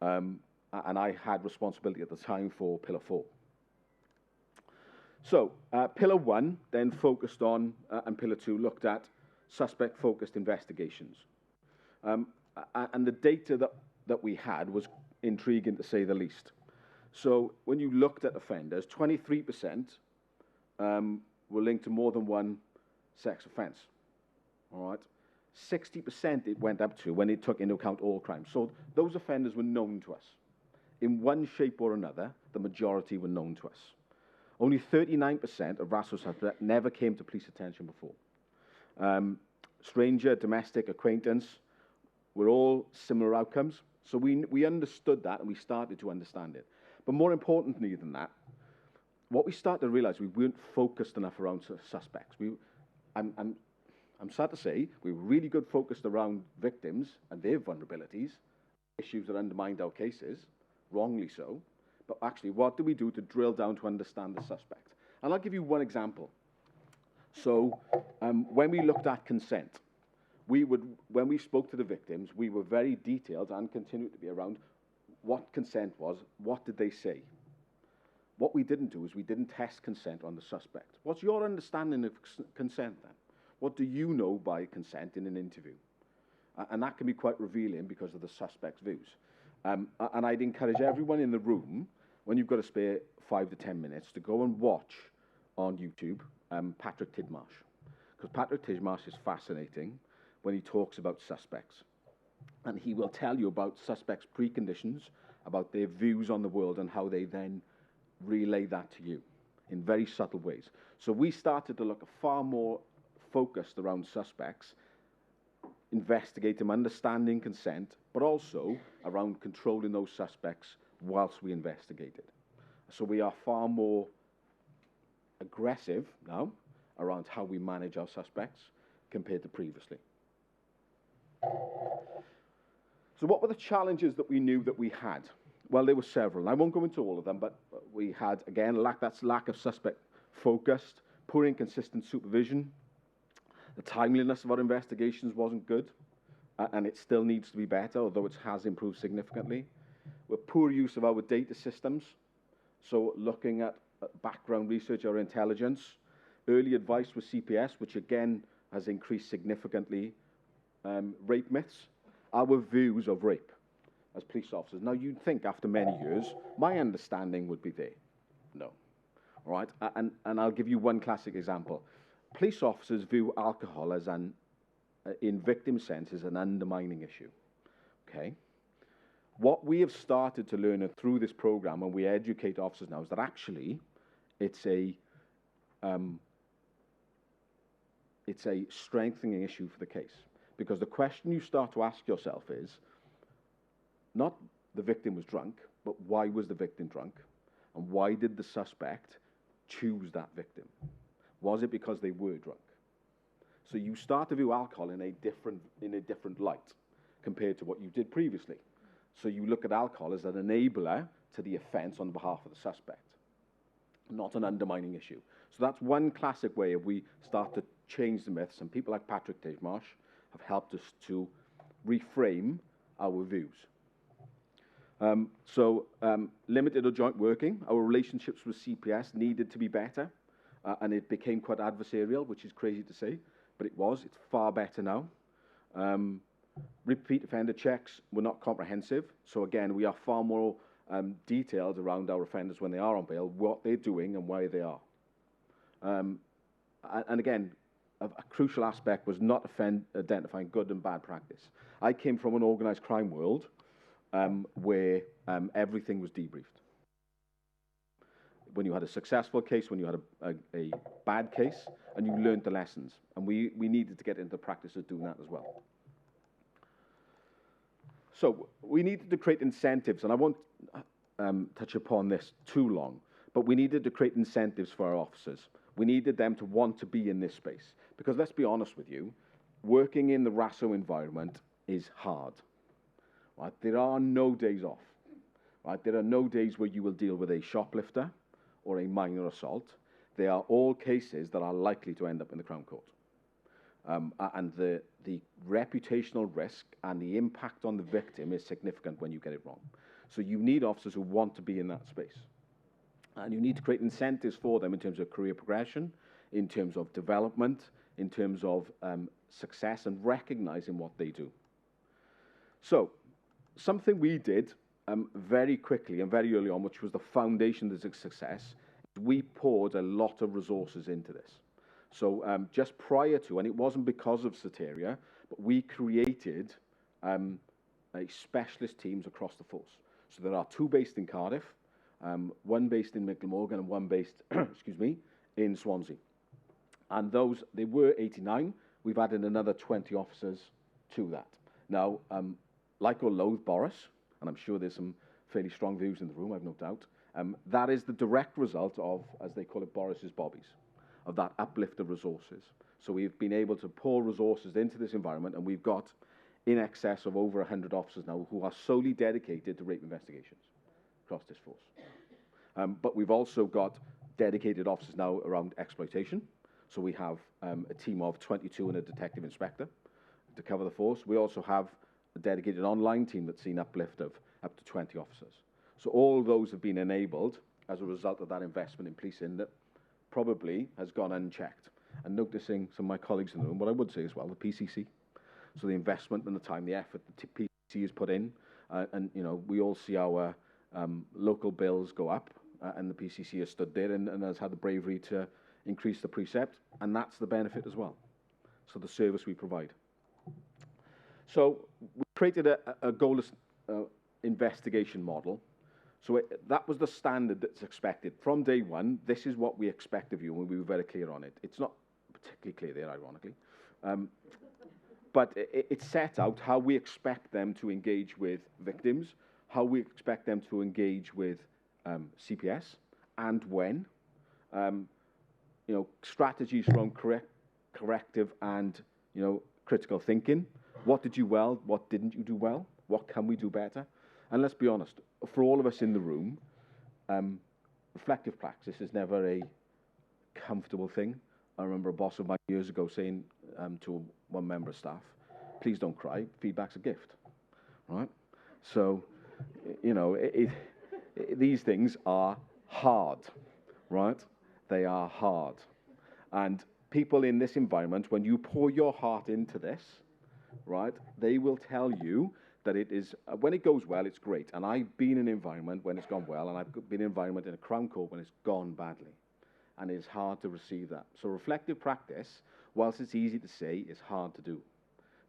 And I had responsibility at the time for Pillar 4. So Pillar 1 then focused on, and Pillar 2 looked at suspect-focused investigations. And the data that we had was intriguing, to say the least. So when you looked at offenders, 23% were linked to more than one sex offence. All right, 60% it went up to when it took into account all crimes. So those offenders were known to us. In one shape or another, the majority were known to us. Only 39% of RASO suspects never came to police attention before. Stranger, domestic, acquaintance were all similar outcomes. So we understood that, and we started to understand it. But more importantly than that, what we started to realise, we weren't focused enough around suspects. I'm sad to say, we were really good focused around victims and their vulnerabilities, issues that undermined our cases, wrongly so. But actually, what do we do to drill down to understand the suspect? And I'll give you one example. So when we looked at consent, when we spoke to the victims, we were very detailed and continued to be around what consent was, what did they say. What we didn't do is we didn't test consent on the suspect. What's your understanding of consent then? What do you know by consent in an interview? And that can be quite revealing because of the suspect's views. And I'd encourage everyone in the room, when you've got to spare 5 to 10 minutes, to go and watch on YouTube Patrick Tidmarsh. Because Patrick Tidmarsh is fascinating when he talks about suspects. And he will tell you about suspects' preconditions, about their views on the world, and how they then relay that to you in very subtle ways. So we started to look far more focused around suspects, investigate them, understanding consent, but also around controlling those suspects whilst we investigated. So we are far more aggressive now around how we manage our suspects compared to previously. So what were the challenges that we knew that we had? Well, there were several. I won't go into all of them, but we had, again, lack of suspect focused, poor and inconsistent supervision. The timeliness of our investigations wasn't good, and it still needs to be better, although it has improved significantly. With poor use of our data systems, so looking at background research or intelligence, early advice with CPS, which again has increased significantly, rape myths, our views of rape as police officers. Now, you'd think after many years, my understanding would be there. No. All right? And I'll give you one classic example. Police officers view alcohol as in victim sense, as an undermining issue. Okay? What we have started to learn through this program, and we educate officers now, is that actually it's a strengthening issue for the case. Because the question you start to ask yourself is, not the victim was drunk, but why was the victim drunk? And why did the suspect choose that victim? Was it because they were drunk? So you start to view alcohol in a different light compared to what you did previously. So you look at alcohol as an enabler to the offence on behalf of the suspect, not an undermining issue. So that's one classic way of we start to change the myths, and people like Patrick Tidmarsh have helped us to reframe our views. Limited or joint working, our relationships with CPS needed to be better, and it became quite adversarial, which is crazy to say, but it was. It's far better now. Repeat offender checks were not comprehensive, so again, we are far more detailed around our offenders when they are on bail, what they're doing and why they are. And again, a crucial aspect was not identifying good and bad practice. I came from an organised crime world where everything was debriefed. When you had a successful case, when you had a bad case, and you learned the lessons. And we needed to get into the practice of doing that as well. So we needed to create incentives, and I won't touch upon this too long, but we needed to create incentives for our officers. We needed them to want to be in this space. Because let's be honest with you, working in the RASO environment is hard. Right? There are no days off. right? There are no days where you will deal with a shoplifter or a minor assault. They are all cases that are likely to end up in the Crown Court. And the reputational risk and the impact on the victim is significant when you get it wrong. So you need officers who want to be in that space. And you need to create incentives for them in terms of career progression, in terms of development, in terms of success, and recognizing what they do. So something we did very quickly and very early on, which was the foundation of the success, we poured a lot of resources into this. So just prior to, and it wasn't because of Soteria, but we created specialist teams across the force. So there are 2 based in Cardiff, 1 based in Glamorgan and 1 based, excuse me, in Swansea. And those, they were 89. We've added another 20 officers to that. Now, like or loathe Boris, and I'm sure there's some fairly strong views in the room, I've no doubt, that is the direct result of, as they call it, Boris's bobbies, of that uplift of resources. So we've been able to pour resources into this environment, and we've got in excess of over 100 officers now who are solely dedicated to rape investigations across this force. But we've also got dedicated officers now around exploitation. So we have a team of 22 and a detective inspector to cover the force. We also have a dedicated online team that's seen uplift of up to 20 officers. So all those have been enabled as a result of that investment in policing that probably has gone unchecked. And noticing some of my colleagues in the room, what I would say as well, the PCC. So the investment and the time, the effort the PCC has put in, and you know, we all see our local bills go up, and the PCC has stood there and has had the bravery to increase the precept, and that's the benefit as well. So the service we provide. So we created a goalless investigation model. So that was the standard that's expected. From day one, this is what we expect of you, and we were very clear on it. It's not particularly clear there, ironically. But it set out how we expect them to engage with victims, how we expect them to engage with CPS, and when. You know, strategies from corrective and, you know, critical thinking. What did you well? What didn't you do well? What can we do better? And let's be honest, for all of us in the room, reflective practice is never a comfortable thing. I remember a boss of mine years ago saying to one member of staff, please don't cry, feedback's a gift, right? So, you know, these things are hard, right? They are hard. And people in this environment, when you pour your heart into this, right, they will tell you that it is, when it goes well, it's great. And I've been in an environment when it's gone well, and I've been in an environment in a Crown Court when it's gone badly. And it's hard to receive that. So reflective practice, whilst it's easy to say, is hard to do,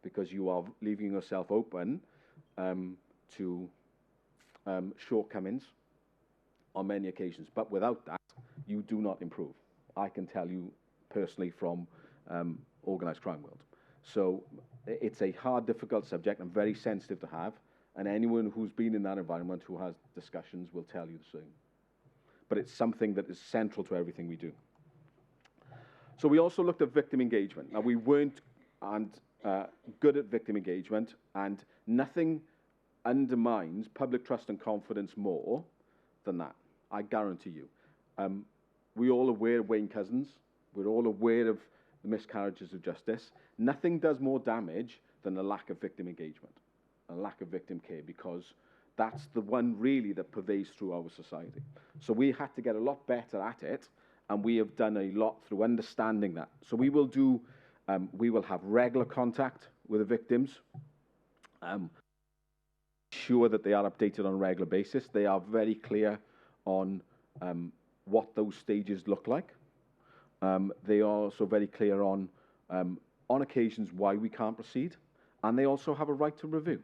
because you are leaving yourself open to shortcomings on many occasions. But without that, you do not improve. I can tell you personally from organised crime world. So it's a hard, difficult subject and very sensitive to have. And anyone who's been in that environment who has discussions will tell you the same. But it's something that is central to everything we do. So we also looked at victim engagement. Now, we weren't good at victim engagement, and nothing undermines public trust and confidence more than that, I guarantee you. We're all aware of Wayne Couzens. We're all aware of the miscarriages of justice. Nothing does more damage than a lack of victim engagement, a lack of victim care, because that's the one really that pervades through our society. So we had to get a lot better at it, and we have done a lot through understanding that. So we will do, we will have regular contact with the victims, sure that they are updated on a regular basis. They are very clear on what those stages look like. They are also very clear on occasions why we can't proceed, and they also have a right to review.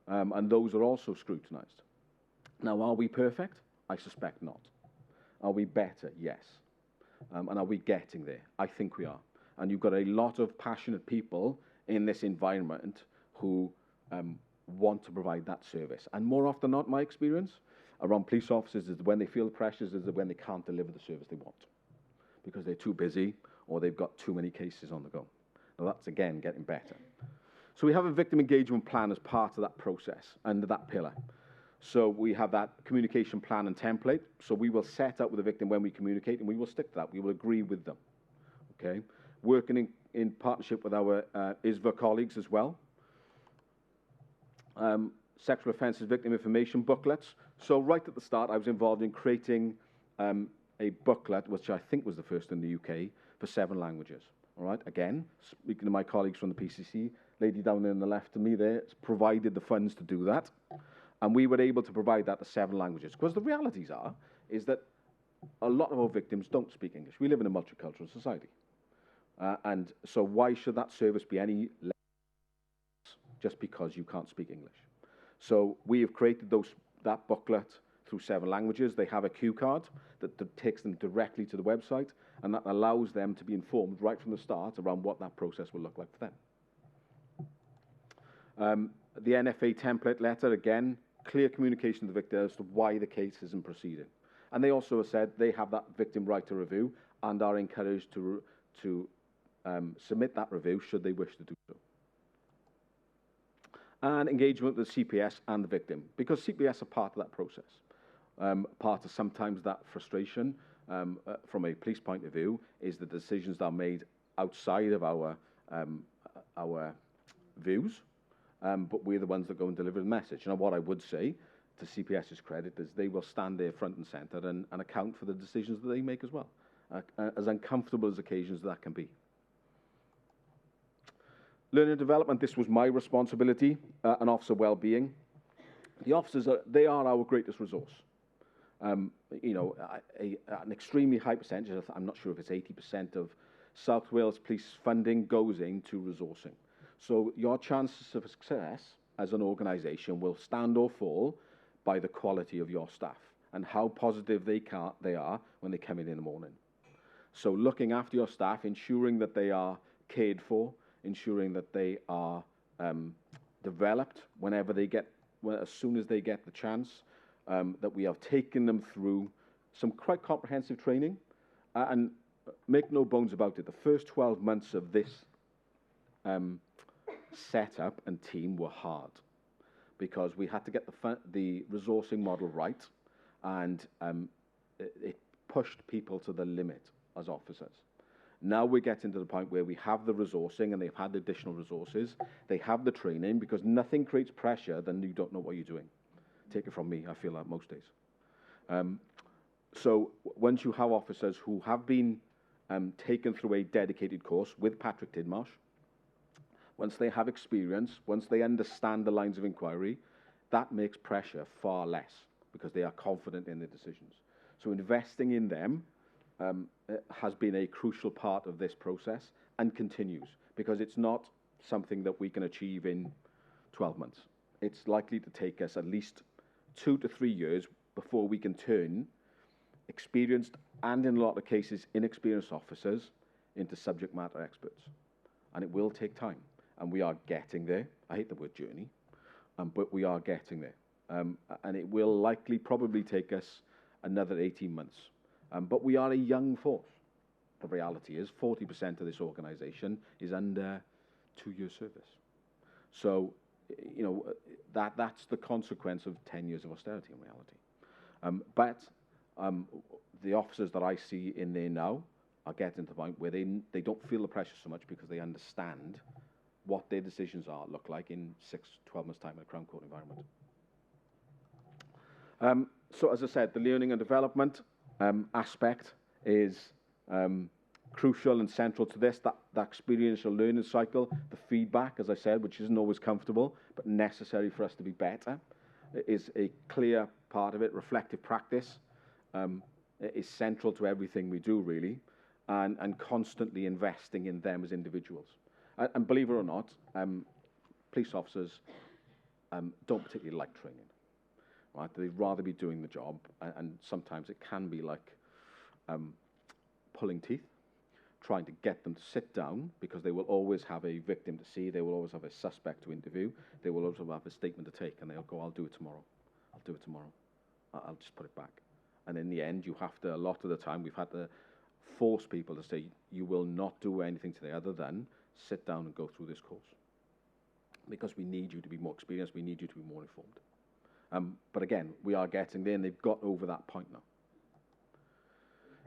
And those are also scrutinised. Now, are we perfect? I suspect not. Are we better? Yes. And are we getting there? I think we are. And you've got a lot of passionate people in this environment who want to provide that service. And more often than not, my experience around police officers is when they feel the pressures is when they can't deliver the service they want, because they're too busy or they've got too many cases on the go. Now, that's, again, getting better. So we have a victim engagement plan as part of that process, under that pillar. So we have that communication plan and template. So we will set up with the victim when we communicate, and we will stick to that. We will agree with them. Okay, working in partnership with our ISVA colleagues as well. Sexual offences victim information booklets. So right at the start, I was involved in creating a booklet, which I think was the first in the UK, for 7 languages. All right, again, speaking to my colleagues from the PCC, lady down there on the left of me there provided the funds to do that. And we were able to provide that to 7 languages. Because the realities is that a lot of our victims don't speak English. We live in a multicultural society. And so why should that service be any less just because you can't speak English? So we have created that booklet through 7 languages. They have a cue card that takes them directly to the website, and that allows them to be informed right from the start around what that process will look like for them. The NFA template letter, again, clear communication to the victim as to why the case isn't proceeding. And they also have said they have that victim right to review and are encouraged to submit that review should they wish to do so. And engagement with the CPS and the victim, because CPS are part of that process. Part of sometimes that frustration from a police point of view is the decisions that are made outside of our views, but we're the ones that go and deliver the message. Now, what I would say, to CPS's credit, is they will stand there front and centre and account for the decisions that they make as well, as uncomfortable as occasions that can be. Learning and development, this was my responsibility, and officer well-being. The officers, they are our greatest resource. You know, an extremely high percentage, I'm not sure if it's 80% of South Wales Police funding goes into resourcing. So your chances of success as an organisation will stand or fall by the quality of your staff and how positive they are when they come in the morning. So looking after your staff, ensuring that they are cared for, ensuring that they are developed as soon as they get the chance, that we have taken them through some quite comprehensive training. And make no bones about it, the first 12 months of this setup and team were hard because we had to get the resourcing model right, and it pushed people to the limit as officers. Now we're getting to the point where we have the resourcing and they've had additional resources. They have the training, because nothing creates pressure than you don't know what you're doing. Take it from me, I feel that most days. So once you have officers who have been taken through a dedicated course with Patrick Tidmarsh, once they have experience, once they understand the lines of inquiry, that makes pressure far less because they are confident in their decisions. So investing in them has been a crucial part of this process and continues, because it's not something that we can achieve in 12 months. It's likely to take us at least 2 to 3 years before we can turn experienced and, in a lot of cases, inexperienced officers into subject matter experts. And it will take time, and we are getting there. I hate the word journey, but we are getting there. And it will likely probably take us another 18 months. But we are a young force. The reality is 40% of this organisation is under 2 years service. So, you know, that's the consequence of 10 years of austerity in reality. But the officers that I see in there now are getting to the point where they don't feel the pressure so much because they understand what their decisions look like in 6 to 12 months' time in a Crown Court environment. So, as I said, the learning and development aspect is crucial and central to this, that experiential learning cycle, the feedback, as I said, which isn't always comfortable, but necessary for us to be better, is a clear part of it. Reflective practice is central to everything we do, really, and constantly investing in them as individuals. And believe it or not, police officers don't particularly like training. Right? They'd rather be doing the job, and sometimes it can be like pulling teeth, trying to get them to sit down, because they will always have a victim to see, they will always have a suspect to interview, they will also have a statement to take, and they'll go, I'll do it tomorrow, I'll just put it back. And in the end, you have to, a lot of the time, we've had to force people to say, you will not do anything today other than sit down and go through this course. Because we need you to be more experienced, we need you to be more informed. But again, we are getting there, and they've got over that point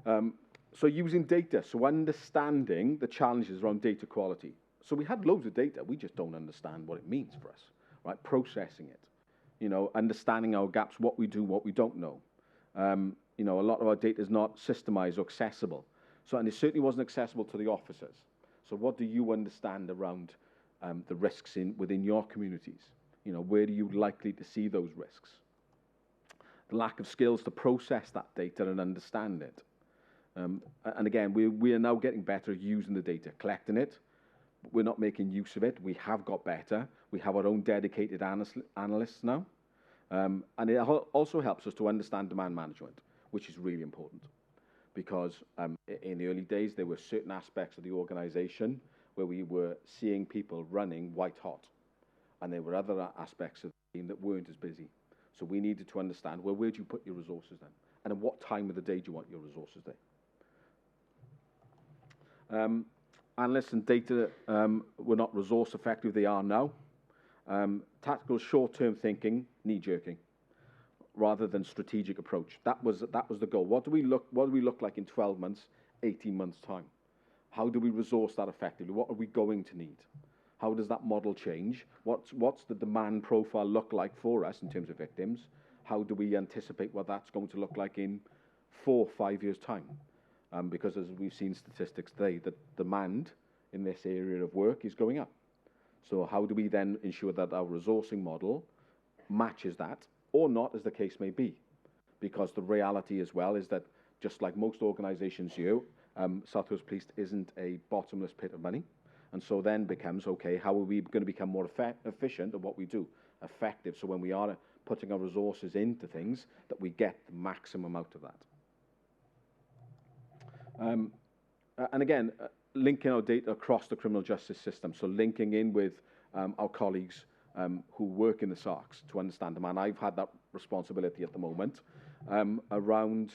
now. So using data, so understanding the challenges around data quality. So we had loads of data, we just don't understand what it means for us, right? Processing it, you know, understanding our gaps, what we do, what we don't know. You know, a lot of our data is not systemized or accessible. So, and it certainly wasn't accessible to the officers. So what do you understand around the risks within your communities? You know, where are you likely to see those risks? The lack of skills to process that data and understand it. And again, we are now getting better at using the data, collecting it. We're not making use of it. We have got better. We have our own dedicated analysts now. And it also helps us to understand demand management, which is really important. Because in the early days, there were certain aspects of the organization where we were seeing people running white hot. And there were other aspects of the team that weren't as busy. So we needed to understand, well, where do you put your resources then? And at what time of the day do you want your resources there? Analysts and data were not resource effective. They are now. Tactical short-term thinking, knee-jerking, rather than strategic approach. That was the goal. What do we look like in 12 months, 18 months' time? How do we resource that effectively? What are we going to need? How does that model change? What's the demand profile look like for us in terms of victims? How do we anticipate what that's going to look like in 4 or 5 years' time? Because as we've seen statistics today, the demand in this area of work is going up. So how do we then ensure that our resourcing model matches that, or not, as the case may be? Because the reality as well is that, just like most organisations here, South Wales Police isn't a bottomless pit of money. And so then becomes, okay, how are we going to become more efficient at what we do? Effective, so when we are putting our resources into things, that we get the maximum out of that. And again, linking our data across the criminal justice system, so linking in with our colleagues who work in the SARCs to understand them. And I've had that responsibility at the moment around,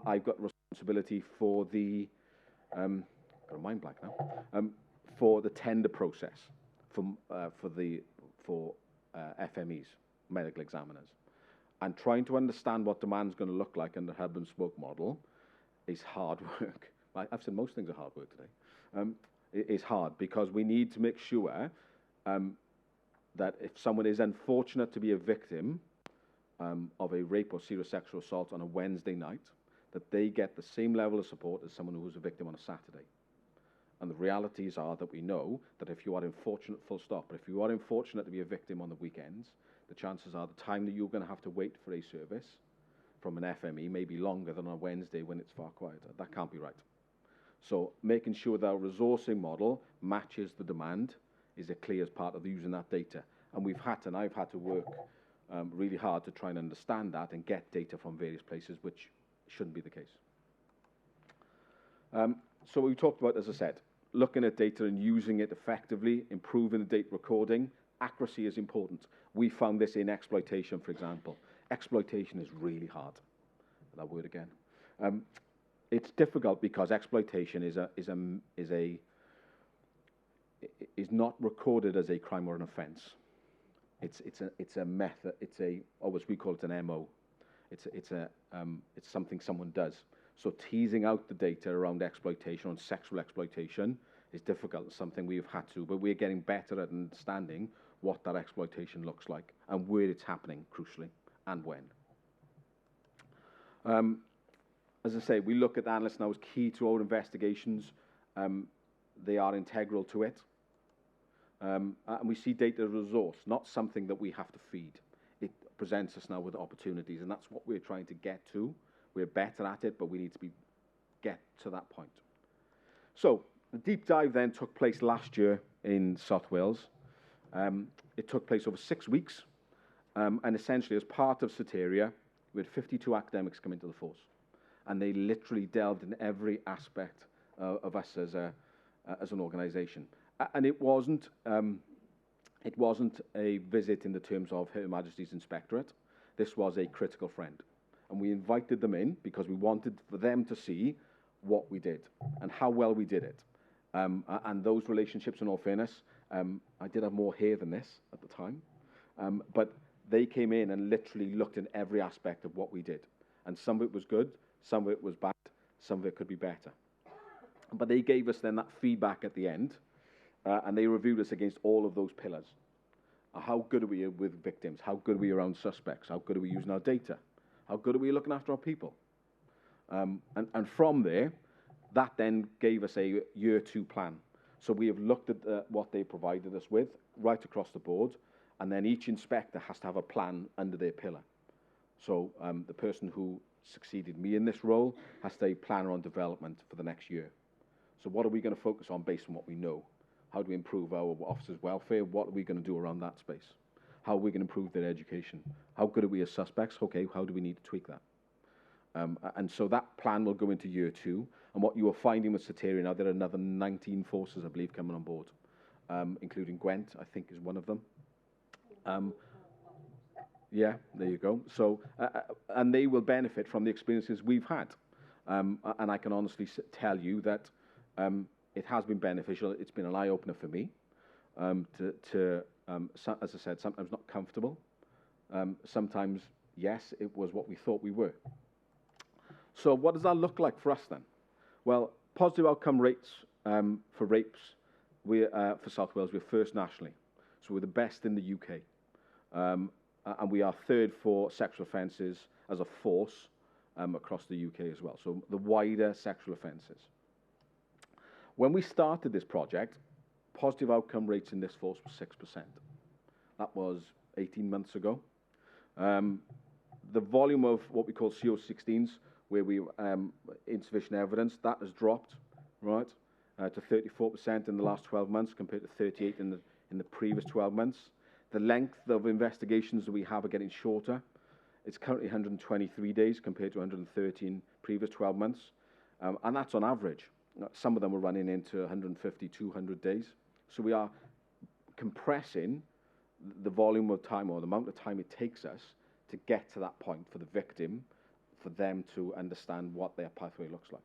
I've got responsibility for the, got a mind blank now, for the tender process for FMEs, medical examiners. And trying to understand what demand's going to look like in the hub and spoke model is hard work. I've said most things are hard work today. It is hard because we need to make sure that if someone is unfortunate to be a victim of a rape or serious sexual assault on a Wednesday night, that they get the same level of support as someone who was a victim on a Saturday. And the realities are that we know that if you are unfortunate, full stop, but if you are unfortunate to be a victim on the weekends, the chances are the time that you're going to have to wait for a service from an FME may be longer than on a Wednesday when it's far quieter. That can't be right. So making sure that our resourcing model matches the demand is a clear part of using that data. And I've had to work really hard to try and understand that and get data from various places, which shouldn't be the case. So we talked about, as I said, looking at data and using it effectively, improving the data recording. Accuracy is important. We found this in exploitation, for example. Exploitation is really hard. That word again. It's difficult because exploitation is not recorded as a crime or an offence. It's a method. Or as we call it, an MO. It's something someone does. So teasing out the data around exploitation, on sexual exploitation, is difficult. It's something we've had to, but we're getting better at understanding what that exploitation looks like and where it's happening, crucially, and when. As I say, we look at analysts now as key to our investigations. They are integral to it. And we see data as a resource, not something that we have to feed. It presents us now with opportunities, and that's what we're trying to get to. We're better at it, but we need to get to that point. So the deep dive then took place last year in South Wales. It took place over 6 weeks, and essentially as part of Soteria, we had 52 academics come into the force, and they literally delved in every aspect of us as an organisation. And it wasn't a visit in the terms of Her Majesty's Inspectorate. This was a critical friend. And we invited them in because we wanted for them to see what we did and how well we did it. And those relationships, in all fairness, I did have more hair than this at the time. But they came in and literally looked at every aspect of what we did. And some of it was good, some of it was bad, some of it could be better. But they gave us then that feedback at the end, and they reviewed us against all of those pillars. How good are we with victims? How good are we around suspects? How good are we using our data? How good are we looking after our people? And from there, that then gave us a year 2 plan. So we have looked at what they provided us with right across the board, and then each inspector has to have a plan under their pillar. So the person who succeeded me in this role has to plan on development for the next year. So what are we going to focus on based on what we know? How do we improve our officers' welfare? What are we going to do around that space? How are we going to improve their education? How good are we as suspects? Okay, how do we need to tweak that? And so that plan will go into year 2. And what you are finding with Soteria now, there are another 19 forces, I believe, coming on board, including Gwent, I think, is one of them. Yeah, there you go. So, and they will benefit from the experiences we've had. And I can honestly tell you that it has been beneficial. It's been an eye-opener for me as I said, sometimes not comfortable. Sometimes, yes, it was what we thought we were. So what does that look like for us then? Well, positive outcome rates for rapes, for South Wales, we're first nationally. So we're the best in the UK. And we are third for sexual offences as a force across the UK as well. So the wider sexual offences. When we started this project, positive outcome rates in this force was 6%. That was 18 months ago. The volume of what we call CO16s, where we insufficient evidence, that has dropped, right, to 34% in the last 12 months compared to 38 in the previous 12 months. The length of investigations that we have are getting shorter. It's currently 123 days compared to 113 previous 12 months, and that's on average. Some of them are running into 150, 200 days. So we are compressing the volume of time or the amount of time it takes us to get to that point for the victim, for them to understand what their pathway looks like.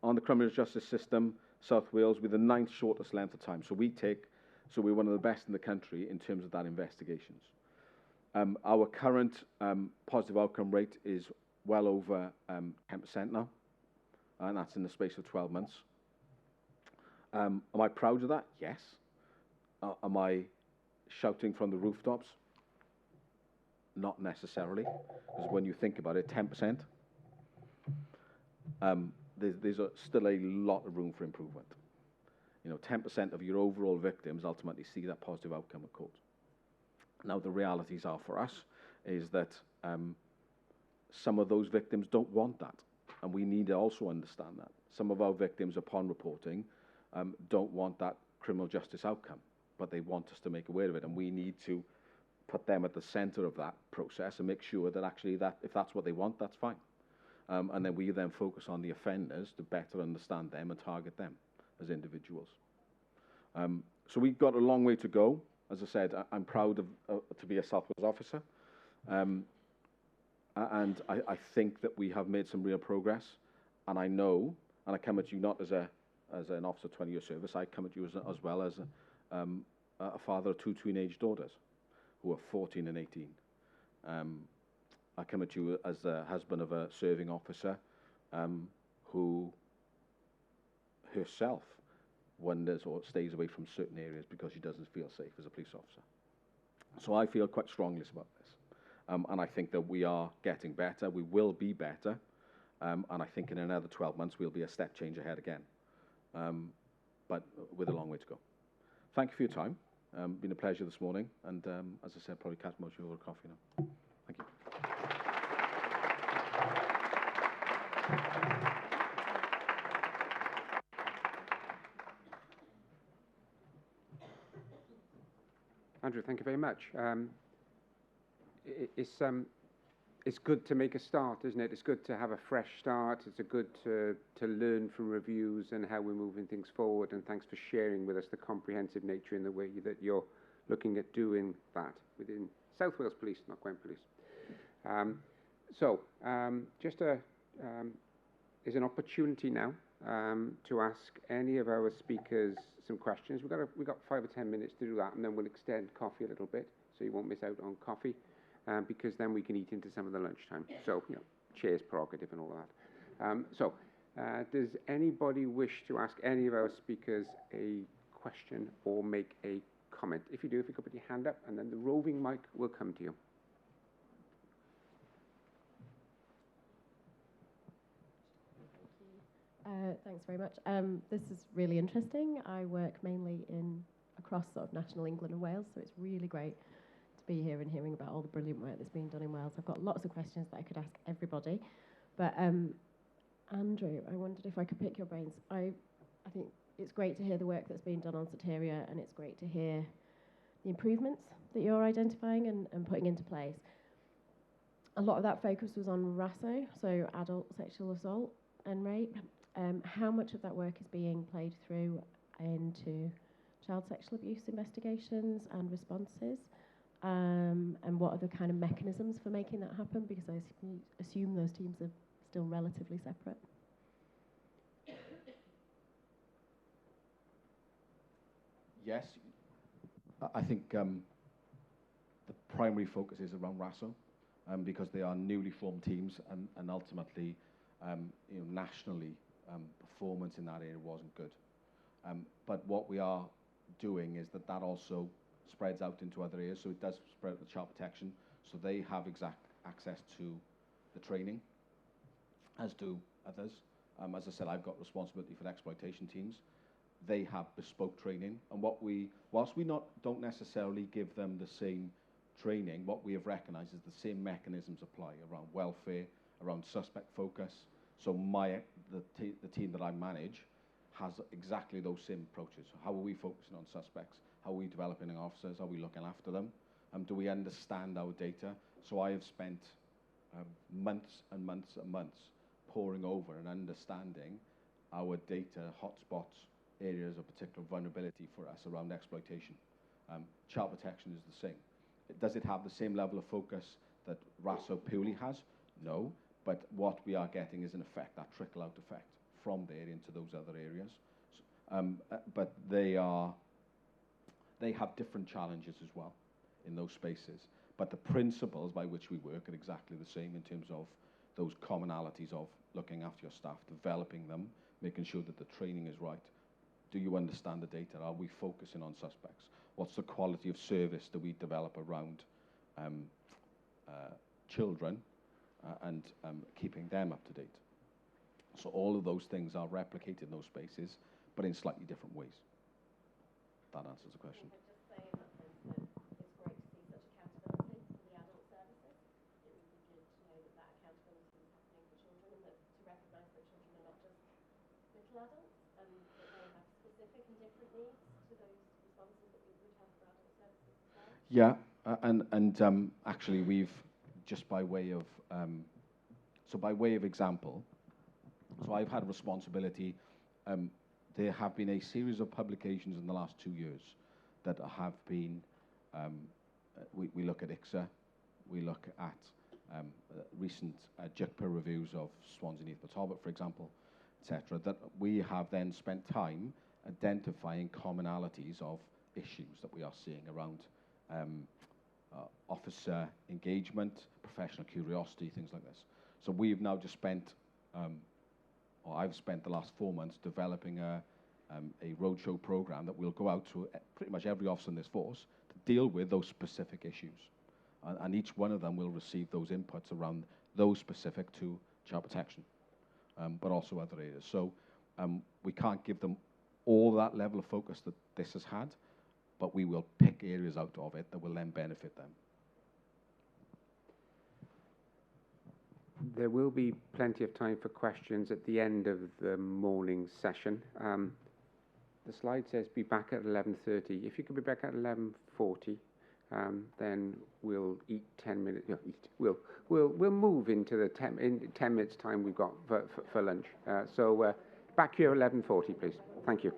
On the criminal justice system, South Wales, we're the 9th shortest length of time. So we're one of the best in the country in terms of that investigations. Our current positive outcome rate is well over 10% now, and that's in the space of 12 months. Am I proud of that? Yes. Am I shouting from the rooftops? Not necessarily, because when you think about it, 10%, there's still a lot of room for improvement. 10% of your overall victims ultimately see that positive outcome at court. Now, the realities are for us is that some of those victims don't want that, and we need to also understand that. Some of our victims, upon reporting, don't want that criminal justice outcome, but they want us to make aware of it, and we need to put them at the centre of that process and make sure that actually if that's what they want, that's fine. And then we then focus on the offenders to better understand them and target them as individuals. So we've got a long way to go. As I said, I'm proud to be a South Wales officer. And I think that we have made some real progress. And I know, and I come at you not as an officer 20-year service, I come at you as well as a father of 2 teenage daughters who are 14 and 18. I come at you as the husband of a serving officer who herself wonders or stays away from certain areas because she doesn't feel safe as a police officer. So I feel quite strongly about this. And I think that we are getting better. We will be better. And I think in another 12 months, we'll be a step change ahead again. But with a long way to go. Thank you for your time. Been a pleasure this morning. And as I said, probably catch most of you over coffee now. Thank you. Andrew, thank you very much. It's good to make a start, isn't it? It's good to have a fresh start. It's good to learn from reviews and how we're moving things forward. And thanks for sharing with us the comprehensive nature in the way that you're looking at doing that within South Wales Police, not Gwent Police. There's an opportunity now to ask any of our speakers some questions. We've got 5 or 10 minutes to do that, and then we'll extend coffee a little bit, so you won't miss out on coffee, because then we can eat into some of the lunchtime. So, you know, chair's prerogative and all that. Does anybody wish to ask any of our speakers a question or make a comment? If you do, if you could put your hand up, and then the roving mic will come to you. Thanks very much. This is really interesting. I work mainly across sort of national England and Wales, so it's really great to be here and hearing about all the brilliant work that's being done in Wales. I've got lots of questions that I could ask everybody, but Andrew, I wondered if I could pick your brains. I think it's great to hear the work that's being done on Soteria, and it's great to hear the improvements that you're identifying and putting into place. A lot of that focus was on RASO, so adult sexual assault and rape. How much of that work is being played through into child sexual abuse investigations and responses? And what are the kind of mechanisms for making that happen? Because I assume those teams are still relatively separate. Yes, I think the primary focus is around RASO, because they are newly formed teams, and ultimately, you know, nationally, performance in that area wasn't good. But what we are doing is that also spreads out into other areas, so it does spread with child protection, so they have exact access to the training, as do others. As I said, I've got responsibility for the exploitation teams. They have bespoke training, and whilst we don't necessarily give them the same training, what we have recognised is the same mechanisms apply around welfare, around suspect focus. So the team that I manage has exactly those same approaches. How are we focusing on suspects? How are we developing our officers? Are we looking after them? Do we understand our data? So I have spent months and months and months poring over and understanding our data, hotspots, areas of particular vulnerability for us around exploitation. Child protection is the same. Does it have the same level of focus that RASO purely has? No, but what we are getting is an effect, that trickle-out effect from there into those other areas. But they have different challenges as well in those spaces. But the principles by which we work are exactly the same in terms of those commonalities of looking after your staff, developing them, making sure that the training is right. Do you understand the data? Are we focusing on suspects? What's the quality of service that we develop around children and keeping them up to date? So all of those things are replicated in those spaces, but in slightly different ways. That answers the question. Just say in that sense that it's great to see such accountability for the adult services. It would be good to know that accountability is happening for children, and that to recognise that children are not just little adults, and that they have specific and different needs to those responses that we would have for adult services as well. Yeah, and actually we've, just by way of example, so I've had responsibility. There have been a series of publications in the last 2 years that have been, we look at ICSA, we look at recent JICPA reviews of Swansea Neath Talbot, for example, etc., that we have then spent time identifying commonalities of issues that we are seeing around officer engagement, professional curiosity, things like this. So we've now just spent, or I've spent the last 4 months developing a roadshow program that will go out to pretty much every officer in this force to deal with those specific issues. And each one of them will receive those inputs around those specific to child protection, but also other areas. So we can't give them all that level of focus that this has had, but we will pick areas out of it that will then benefit them. There will be plenty of time for questions at the end of the morning session. The slide says be back at 11:30. If you could be back at 11:40, then we'll eat 10 minutes. No, we'll move into the 10 minutes time we've got for lunch. So back here at 11:40, please. Thank you.